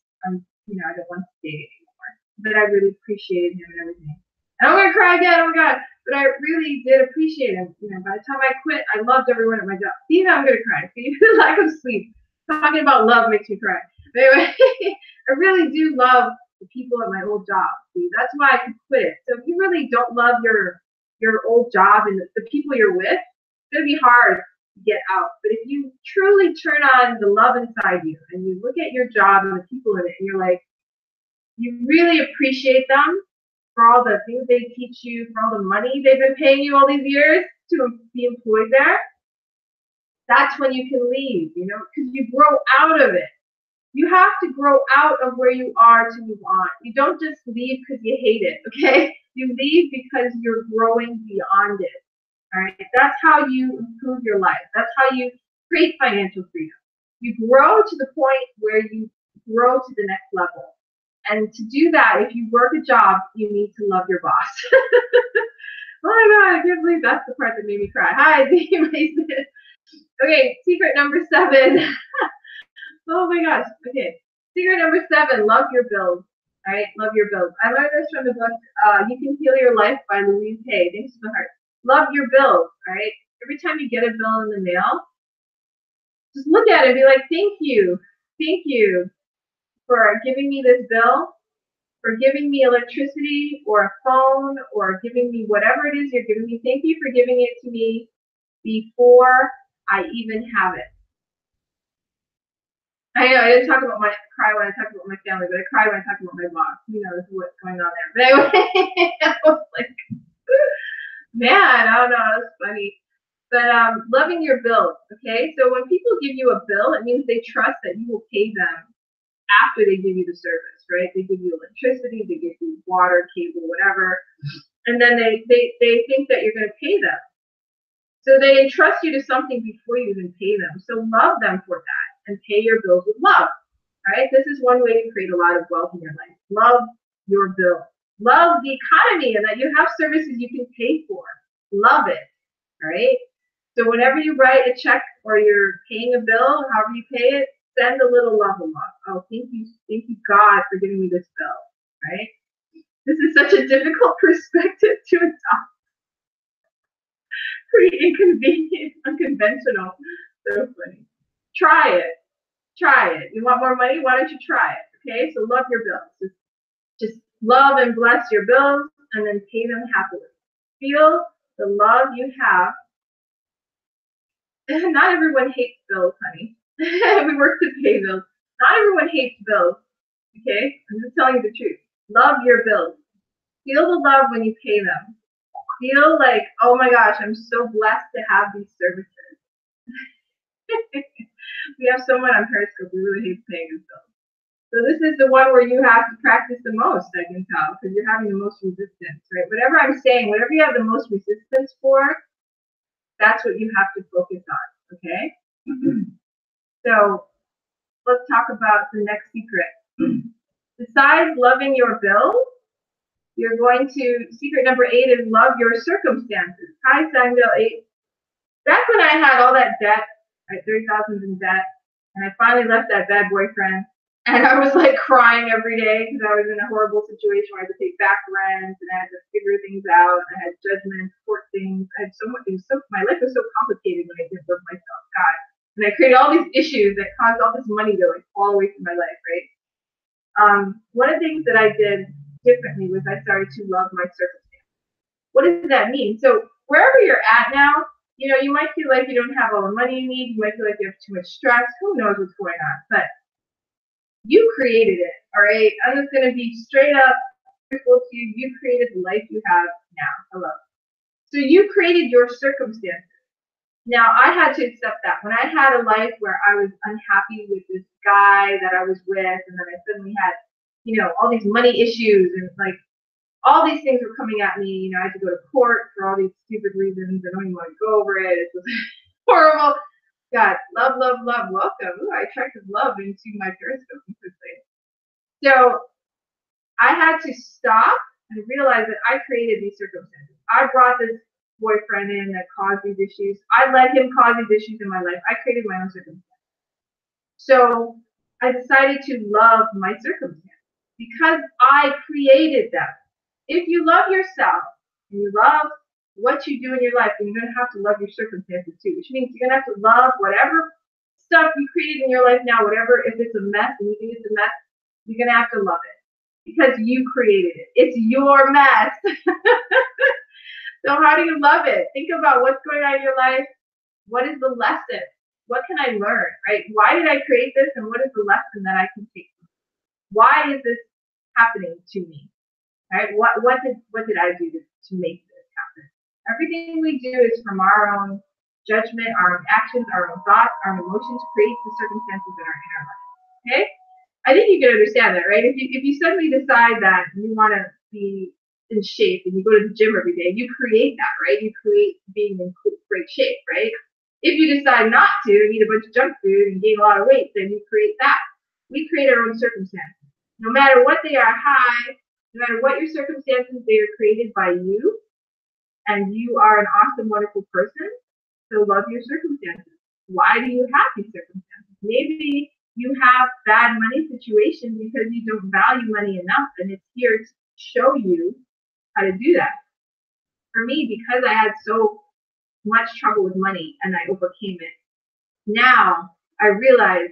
want to stay anymore. But I really appreciated him and everything. And I'm going to cry again, oh my God. But I really did appreciate him. By the time I quit, I loved everyone at my job. See, now I'm going to cry. See, lack of sleep. Talking about love makes me cry. But anyway, I really do love the people at my old job. See, that's why I could quit it. So if you really don't love your old job and the people you're with, it's going to be hard to get out. But if you truly turn on the love inside you and you look at your job and the people in it and you're like, you really appreciate them for all the things they teach you, for all the money they've been paying you all these years to be employed there, that's when you can leave, because you grow out of it. You have to grow out of where you are to move on. You don't just leave because you hate it, okay? You leave because you're growing beyond it. All right, that's how you improve your life. That's how you create financial freedom. You grow to the point where you grow to the next level. And to do that, if you work a job, you need to love your boss. Oh my God, I can't believe that's the part that made me cry. Hi, Mason. Okay, secret number 7. Oh my gosh. Okay, secret number 7, love your bills. All right, love your bills. I learned this from the book, You Can Heal Your Life by Louise Hay. Thanks for the heart. Love your bills, all right? Every time you get a bill in the mail, just look at it and be like, thank you for giving me this bill, for giving me electricity or a phone or giving me whatever it is you're giving me. Thank you for giving it to me before I even have it. I know I didn't talk about cry when I talk about my family, but I cry when I talk about my boss. Who knows what's going on there? But anyway, I was like, man, I don't know, that's funny. But loving your bills, okay? So when people give you a bill, it means they trust that you will pay them after they give you the service, right? They give you electricity, they give you water, cable, whatever, and then they think that you're going to pay them. So they entrust you to something before you even pay them. So love them for that and pay your bills with love. All right, this is one way to create a lot of wealth in your life. Love your bill. Love the economy and that you have services you can pay for. Love it. All right. So whenever you write a check or you're paying a bill, however you pay it, send a little love along. Oh, thank you God for giving me this bill. Right? This is such a difficult perspective to adopt. Pretty inconvenient, unconventional. So funny. Try it. Try it. You want more money? Why don't you try it? Okay? So love your bills. Just love and bless your bills and then pay them happily. Feel the love you have. Not everyone hates bills, honey. We work to pay bills. Not everyone hates bills. Okay? I'm just telling you the truth. Love your bills. Feel the love when you pay them. Feel like, oh my gosh, I'm so blessed to have these services. We have someone on Periscope who really hates paying his bills. So this is the one where you have to practice the most, I can tell, because you're having the most resistance, right? Whatever I'm saying, whatever you have the most resistance for, that's what you have to focus on, okay? So let's talk about the next secret. Besides loving your bills, you're going to, secret number 8 is love your circumstances. Hi, Sangdale 8. Back when I had all that debt, right, 30,000 in debt, and I finally left that bad boyfriend, and I was like crying every day because I was in a horrible situation where I had to pay back rent and I had to figure things out. I had judgments, court things. I had so much. My life was so complicated when I didn't love myself, God. And I created all these issues that caused all this money to like fall away from my life, right? One of the things that I did differently was I started to love my circumstance. What does that mean? So wherever you're at now, you know, you might feel like you don't have all the money you need. You might feel like you have too much stress. Who knows what's going on? But you created it, all right? I'm just going to be straight up truthful to you. You created the life you have now. Hello. So you created your circumstances. Now, I had to accept that. When I had a life where I was unhappy with this guy that I was with, and then I suddenly had, you know, all these money issues, and like all these things were coming at me. You know, I had to go to court for all these stupid reasons. I don't even want to go over it. It was horrible. God, love, love, love, welcome. Ooh, I attracted love into my Periscope quickly. So I had to stop and realize that I created these circumstances. I brought this boyfriend in that caused these issues. I let him cause these issues in my life. I created my own circumstances. So I decided to love my circumstances because I created them. If you love yourself and you love what you do in your life, then you're going to have to love your circumstances too, which means you're going to have to love whatever stuff you created in your life now, whatever, if it's a mess and you think it's a mess, you're going to have to love it because you created it. It's your mess. So how do you love it? Think about what's going on in your life. What is the lesson? What can I learn, right? Why did I create this and what is the lesson that I can take? Why is this happening to me? Right? What did I do to make this happen? Everything we do is from our own judgment, our own actions, our own thoughts, our own emotions create the circumstances that are in our life. Okay? I think you can understand that, right? If you suddenly decide that you want to be in shape and you go to the gym every day, you create that, right? You create being in great shape, right? If you decide not to and eat a bunch of junk food and gain a lot of weight, then you create that. We create our own circumstances. No matter what they are high, no matter what your circumstances, they are created by you, and you are an awesome, wonderful person. So love your circumstances. Why do you have these circumstances? Maybe you have bad money situations because you don't value money enough, and it's here to show you how to do that. For me, because I had so much trouble with money and I overcame it, now I realize,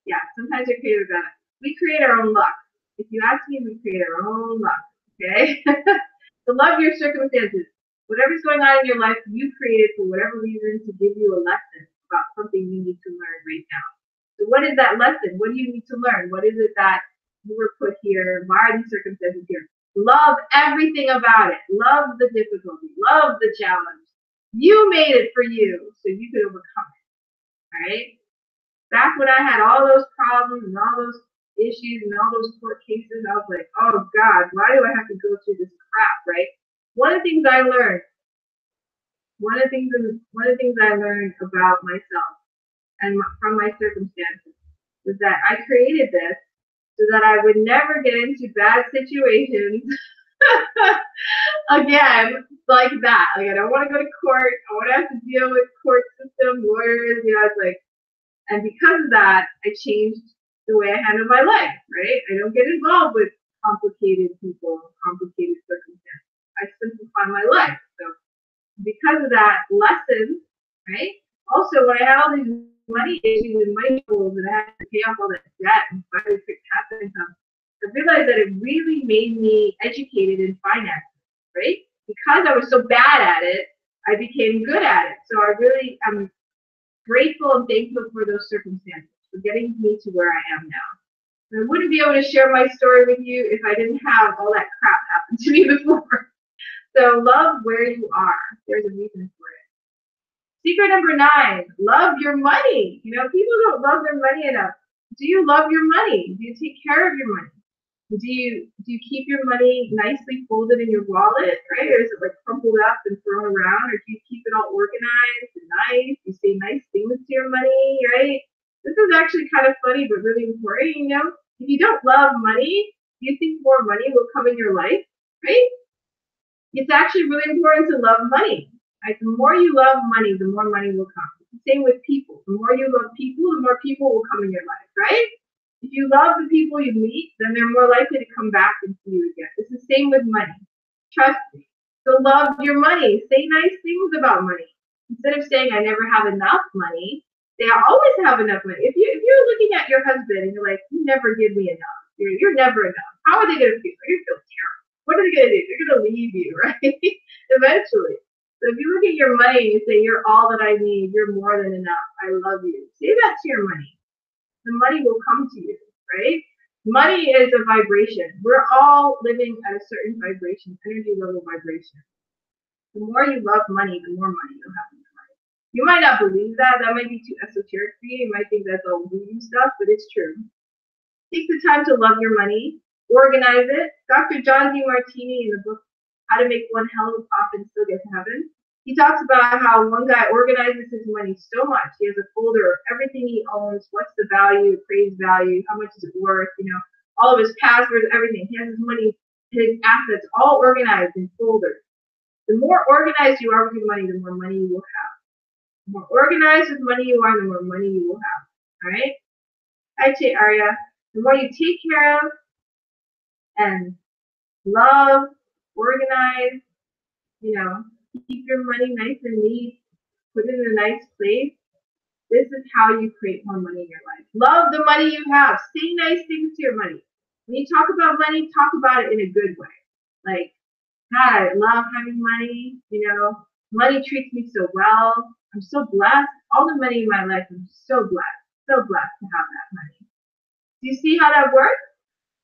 yeah, sometimes I create that. We create our own luck. If you ask me, we create our own luck. Okay? So love your circumstances. Whatever's going on in your life, you created for whatever reason to give you a lesson about something you need to learn right now. So what is that lesson? What do you need to learn? What is it that you were put here? Why are these circumstances here? Love everything about it. Love the difficulty. Love the challenge. You made it for you, so you could overcome it. Right? Back when I had all those problems and all those issues and all those court cases, I was like, oh God, why do I have to go through this crap, right? One of the things I learned about myself and from my circumstances was that I created this so that I would never get into bad situations again like that. Like, I don't want to go to court. I want to have to deal with court system, lawyers. I was like, and because of that, I changed the way I handle my life, right? I don't get involved with complicated people, complicated circumstances. I simplify my life. So because of that lesson, right? Also, when I had all these money issues and money troubles and I had to pay off all that debt and finally fix passive income, I realized that it really made me educated in finance, right? Because I was so bad at it, I became good at it. So I'm grateful and thankful for those circumstances, for getting me to where I am now. And I wouldn't be able to share my story with you if I didn't have all that crap happen to me before. So love where you are. There's a reason for it. Secret number 9, love your money. People don't love their money enough. Do you love your money? Do you take care of your money? Do you keep your money nicely folded in your wallet, right? Or is it like crumpled up and thrown around? Or do you keep it all organized and nice? You say nice things to your money, right? This is actually kind of funny, but really important, If you don't love money, do you think more money will come in your life, right? It's actually really important to love money. Right? The more you love money, the more money will come. Same with people. The more you love people, the more people will come in your life, right? If you love the people you meet, then they're more likely to come back and see you again. It's the same with money. Trust me. So love your money. Say nice things about money. Instead of saying, I never have enough money, say, I always have enough money. If you're looking at your husband and you're like, you never give me enough. You're never enough. How are they going to feel? They're going to feel terrible. What are they going to do? They're going to leave you, right? Eventually. So if you look at your money and you say, you're all that I need, you're more than enough, I love you. Say that to your money. The money will come to you, right? Money is a vibration. We're all living at a certain vibration, energy level vibration. The more you love money, the more money you'll have in your life. You might not believe that. That might be too esoteric for you. You might think that's all voodoo stuff, but it's true. Take the time to love your money. Organize it. Dr. John Demartini, in the book How to Make One Hell of a Profit and Still Get to Heaven, he talks about how one guy organizes his money so much. He has a folder of everything he owns, what's the value, appraised value, how much is it worth, all of his passwords, everything. He has his money, his assets all organized in folders. The more organized you are with your money, the more money you will have. The more organized with money you are, the more money you will have. All right? Hi, Che Arya. The more you take care of and love, organize, keep your money nice and neat, put it in a nice place. This is how you create more money in your life. Love the money you have. Say nice things to your money. When you talk about money, talk about it in a good way. Like, God, I love having money. Money treats me so well. I'm so blessed. All the money in my life, I'm so blessed. So blessed to have that money. Do you see how that works?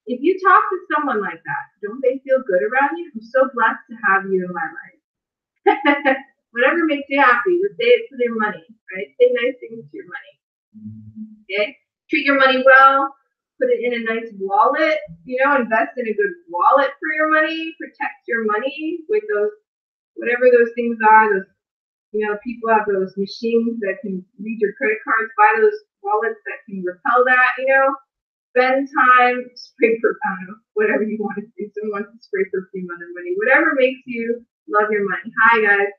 If you talk to someone like that, don't they feel good around you? I'm so blessed to have you in my life. Whatever makes you happy, but say it to their money, right? Say nice things to your money. Okay? Treat your money well. put it in a nice wallet, invest in a good wallet for your money, protect your money with those, whatever those things are, those, people have those machines that can read your credit cards, buy those wallets that can repel that, spend time, spray perfume, whatever you want to do. Someone wants to spray perfume on their money, whatever makes you love your money. Hi guys,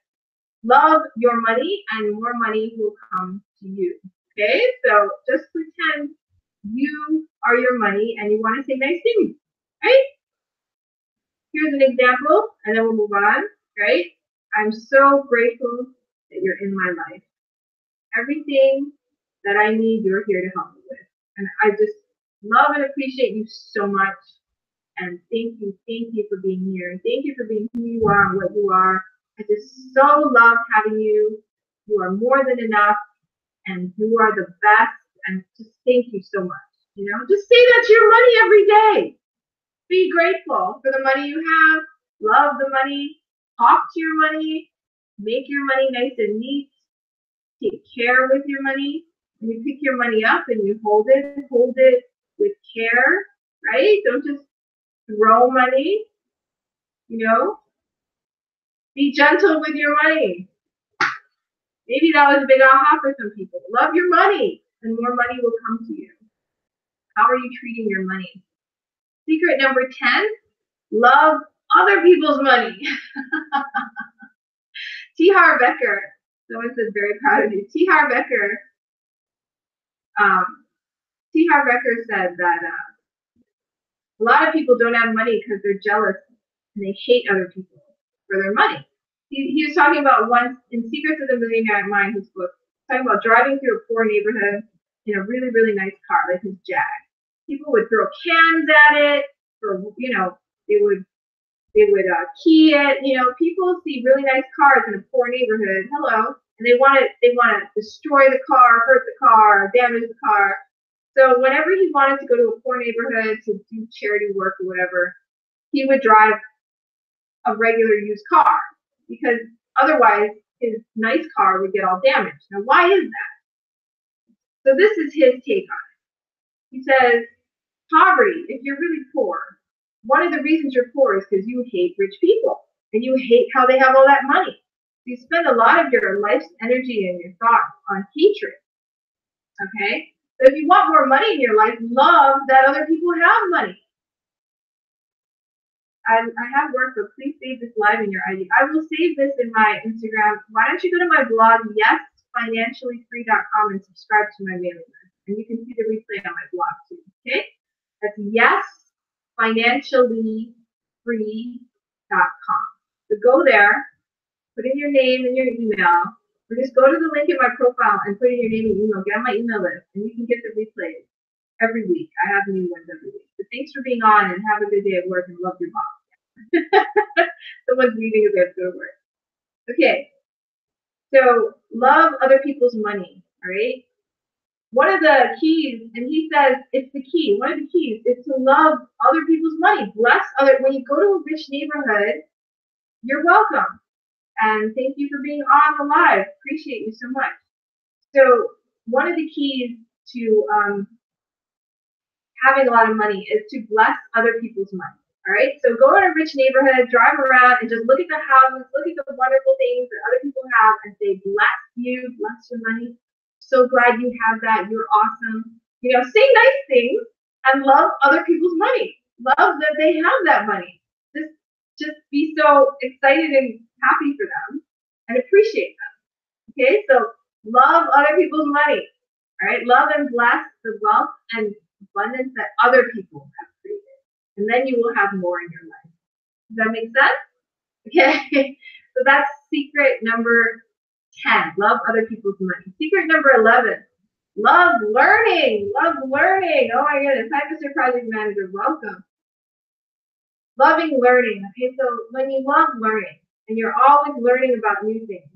love your money and more money will come to you. Okay, so just pretend you are your money and you want to say nice things, right? Here's an example and then we'll move on, right? I'm so grateful that you're in my life. Everything that I need, you're here to help me with. And I just love and appreciate you so much. And thank you for being here. And thank you for being who you are and what you are. I just so love having you. You are more than enough and you are the best. And just thank you so much. Just say that to your money every day. Be grateful for the money you have. Love the money. Talk to your money. Make your money nice and neat. Take care with your money. When you pick your money up and you hold it with care, right? Don't just throw money, Be gentle with your money. Maybe that was a big aha for some people. Love your money and more money will come to you. How are you treating your money? Secret number 10, love other people's money. T. Harv Eker, someone says very proud of you. T. Harv Eker said that a lot of people don't have money because they're jealous and they hate other people for their money. He was talking about once in Secrets of the Millionaire Mind, his book, talking about driving through a poor neighborhood in a really, really nice car, like his Jag. People would throw cans at it, or they would key it. People see really nice cars in a poor neighborhood. Hello, and they want to destroy the car, hurt the car, damage the car. So whenever he wanted to go to a poor neighborhood to do charity work or whatever, he would drive a regular used car because otherwise his nice car would get all damaged. Now, why is that? So this is his take on it. He says, poverty, if you're really poor, one of the reasons you're poor is because you hate rich people and you hate how they have all that money. You spend a lot of your life's energy and your thoughts on hatred. Okay? So if you want more money in your life, love that other people have money. I have work, but please save this live in your ID. I will save this in my Instagram. Why don't you go to my blog, yesfinanciallyfree.com, and subscribe to my mailing list. And you can see the replay on my blog too. Okay? That's yesfinanciallyfree.com. So go there, put in your name and your email, or just go to the link in my profile and put in your name and email. Get on my email list, and you can get the replays every week. I have new ones every week. So thanks for being on, and have a good day at work, and love your mom. Someone's leaving as they have to go to work. Okay, so love other people's money, all right? One of the keys, and he says it's the key, one of the keys is to love other people's money. Bless other, when you go to a rich neighborhood, you're welcome. And thank you for being on the live. Appreciate you so much. So one of the keys to having a lot of money is to bless other people's money. All right, so go in a rich neighborhood, drive around, and just look at the houses, look at the wonderful things that other people have, and say, bless you, bless your money. So glad you have that. You're awesome. Say nice things and love other people's money. Love that they have that money. Just be so excited and happy for them and appreciate them. Okay, so love other people's money. All right, love and bless the wealth and abundance that other people have created. And then you will have more in your life. Does that make sense? Okay, so that's secret number 10. Love other people's money. Secret number 11. Love learning. Love learning. Oh my goodness. Hi, Mr. Project Manager. Welcome. Loving learning. Okay, so when you love learning and you're always learning about new things,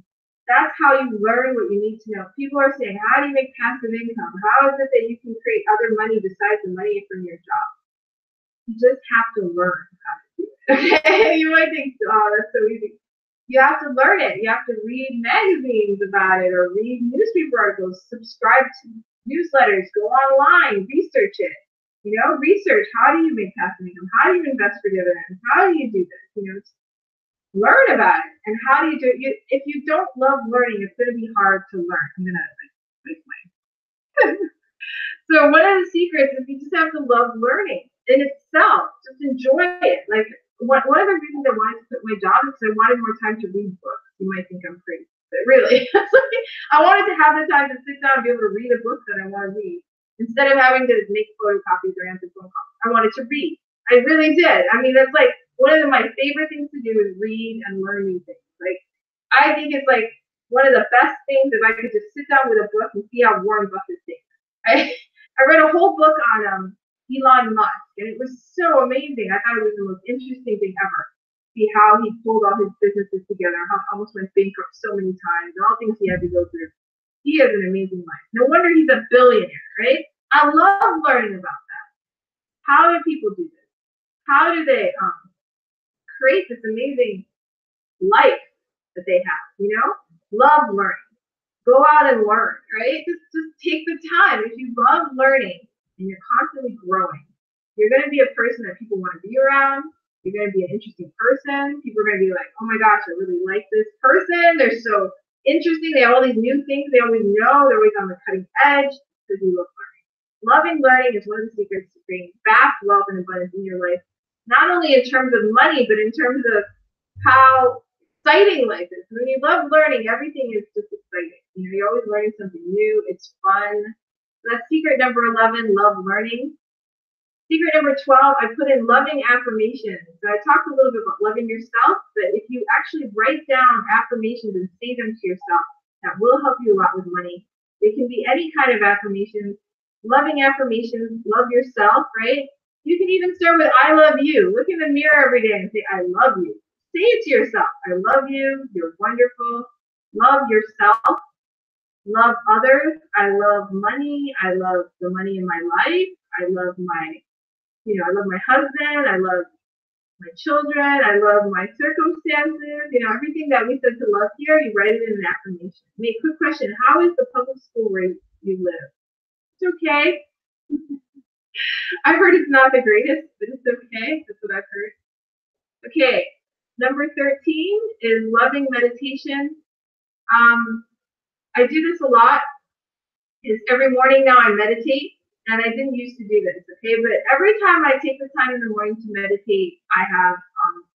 that's how you learn what you need to know. People are saying, how do you make passive income? How is it that you can create other money besides the money from your job? You just have to learn how to do it. Okay? You might think, oh, that's so easy. You have to learn it. You have to read magazines about it or read newspaper articles, subscribe to newsletters, go online, research it. Research. How do you make passive income? How do you invest for dividends? How do you do this? Learn about it. And how do you do it? If you don't love learning, it's going to be hard to learn. I'm going to like my. So one of the secrets is you just have to love learning in itself. Just enjoy it. Like one of the reasons I wanted to quit my job is because I wanted more time to read books. You might think I'm crazy, but really, I wanted to have the time to sit down and be able to read a book that I want to read instead of having to make photocopies or answer phone calls. I wanted to read. I really did. I mean, that's like one of my favorite things to do is read and learn new things. Like I think it's like one of the best things if I could just sit down with a book and see how Warren Buffett thinks. I read a whole book on Elon Musk, and it was so amazing. I thought it was the most interesting thing ever. See how he pulled all his businesses together, how almost went bankrupt so many times, and all things he had to go through. He has an amazing life. No wonder he's a billionaire, right? I love learning about that. How do people do this? How do they create this amazing life that they have? Love learning. Go out and learn, right? Just take the time. If you love learning and you're constantly growing, you're going to be a person that people want to be around. You're going to be an interesting person. People are going to be like, oh my gosh, I really like this person. They're so interesting. They have all these new things they always know. They're always on the cutting edge because you love learning. Loving learning is one of the secrets to creating vast wealth and abundance in your life, not only in terms of money, but in terms of how exciting life is. When you love learning, everything is just exciting. You're always learning something new. It's fun. So that's secret number 11, love learning. Secret number 12, I put in loving affirmations. So I talked a little bit about loving yourself, but if you actually write down affirmations and say them to yourself, that will help you a lot with money. It can be any kind of affirmations. Loving affirmations, love yourself, right? You can even start with I love you. Look in the mirror every day and say, I love you. Say it to yourself. I love you. You're wonderful. Love yourself. Love others. I love money. I love the money in my life. I love I love my husband. I love my children. I love my circumstances. Everything that we said to love here, you write it in an affirmation. Quick question. How is the public school where you live? It's okay. I heard it's not the greatest, but it's okay. That's what I've heard. Okay. Number 13 is loving meditation. I do this a lot. Is every morning now I meditate, and I didn't used to do this, okay? But every time I take the time in the morning to meditate, I have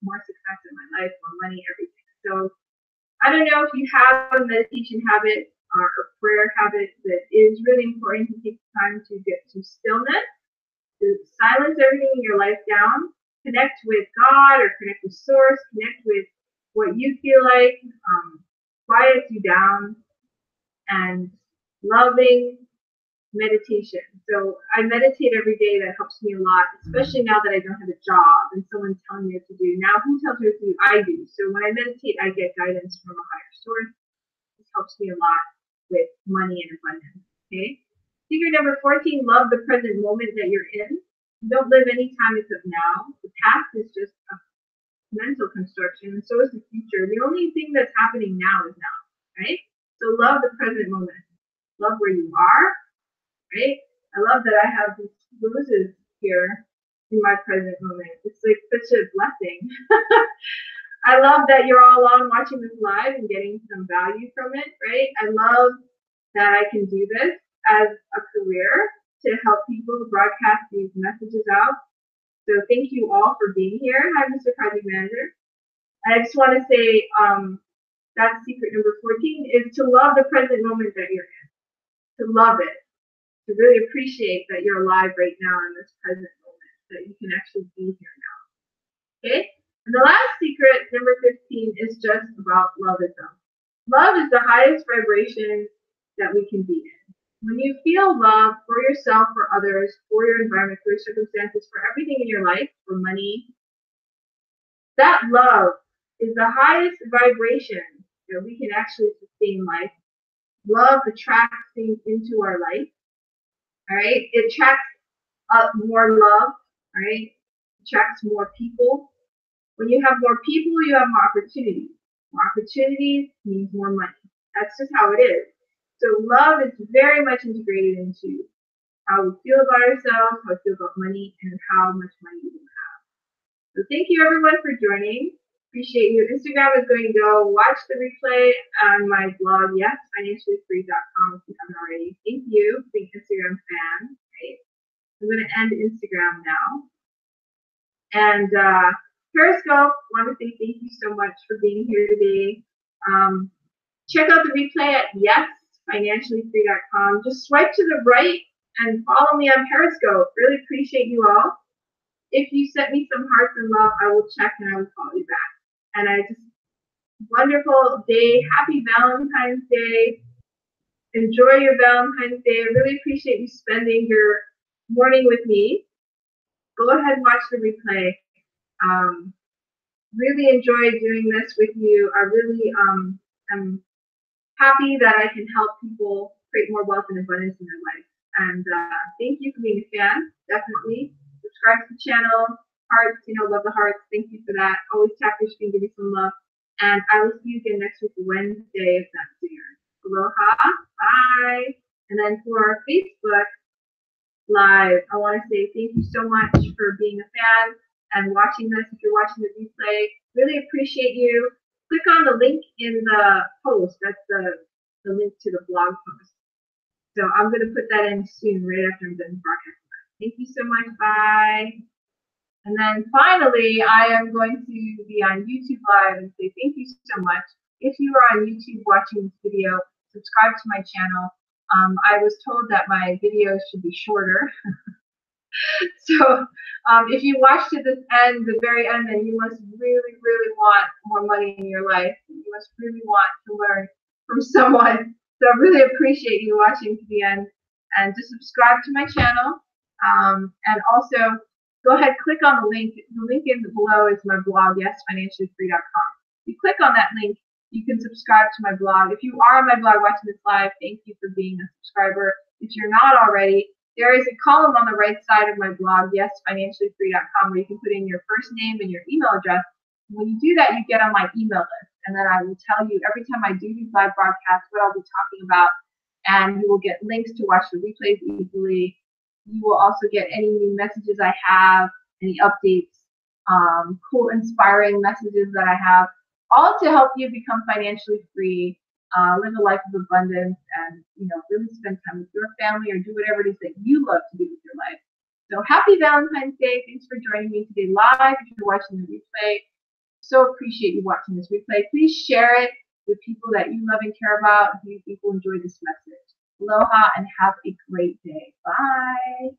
more success in my life, more money, everything. So I don't know if you have a meditation habit or a prayer habit that is really important to take time to get to stillness, to silence everything in your life down, connect with God or connect with Source, connect with what you feel like, quiets you down, and loving meditation. So I meditate every day. That helps me a lot, especially now that I don't have a job and someone's telling me what to do. Now who tells me what to do? I do. So when I meditate, I get guidance from a higher source. This helps me a lot with money and abundance. Okay. Secret number 14, love the present moment that you're in. Don't live any time except now. The past is just a mental construction, and so is the future. The only thing that's happening now is now, right? So love the present moment. Love where you are, right? I love that I have these roses here in my present moment. It's like such a blessing. I love that you're all on watching this live and getting some value from it, right? I love that I can do this as a career to help people broadcast these messages out. So thank you all for being here. Hi, Mr. Project Manager. I just want to say that's secret number 14 is to love the present moment that you're in, to love it, to really appreciate that you're alive right now in this present moment, that you can actually be here now. Okay? And the last secret, number 15, is just about love itself. Love is the highest vibration that we can be in. When you feel love for yourself, for others, for your environment, for your circumstances, for everything in your life, for money, that love is the highest vibration that we can actually sustain life. Love attracts things into our life. All right, it attracts more love. All right, it attracts more people. When you have more people, you have more opportunities. More opportunities means more money. That's just how it is. So love is very much integrated into how we feel about ourselves, how we feel about money, and how much money we have. So thank you everyone for joining. Appreciate you. Instagram is going to go watch the replay on my blog, yesfinanciallyfree.com if you haven't already. Thank you, big Instagram fan. Right? I'm going to end Instagram now. And Periscope, want to say thank you so much for being here today. Check out the replay at yesfinanciallyfree.com. Just swipe to the right and follow me on Periscope. Really appreciate you all. If you sent me some hearts and love, I will check and I will follow you back. And I just, wonderful day. Happy Valentine's Day. Enjoy your Valentine's Day. I really appreciate you spending your morning with me. Go ahead and watch the replay. Really enjoy doing this with you. I really am happy that I can help people create more wealth and abundance in their life. And thank you for being a fan, definitely. Subscribe to the channel, hearts, love the hearts. Thank you for that. Always tap your screen, give me some love. And I will see you again next week, Wednesday, if not sooner. Aloha, bye. And then for our Facebook Live, I want to say thank you so much for being a fan and watching this. If you're watching the replay, really appreciate you. Click on the link in the post. That's the link to the blog post. So I'm going to put that in soon, right after I'm done broadcasting. Thank you so much. Bye. And then finally, I am going to be on YouTube Live and say thank you so much. If you are on YouTube watching this video, subscribe to my channel. I was told that my videos should be shorter. So if you watched to this end, the very end, then you must really, really want more money in your life. You must really want to learn from someone. So I really appreciate you watching to the end. And just subscribe to my channel. And also, go ahead, click on the link. The link in below is my blog, yesfinanciallyfree.com. If you click on that link, you can subscribe to my blog. If you are on my blog watching this live, thank you for being a subscriber. If you're not already, there is a column on the right side of my blog, yesfinanciallyfree.com, where you can put in your first name and your email address. When you do that, you get on my email list, and then I will tell you every time I do these live broadcasts what I'll be talking about, and you will get links to watch the replays easily. You will also get any new messages I have, any updates, cool, inspiring messages that I have, all to help you become financially free, live a life of abundance, and really spend time with your family or do whatever it is that you love to do with your life. So happy Valentine's Day. Thanks for joining me today live. If you're watching the replay, so appreciate you watching this replay. Please share it with people that you love and care about, who you think will enjoy this message. Aloha and have a great day. Bye.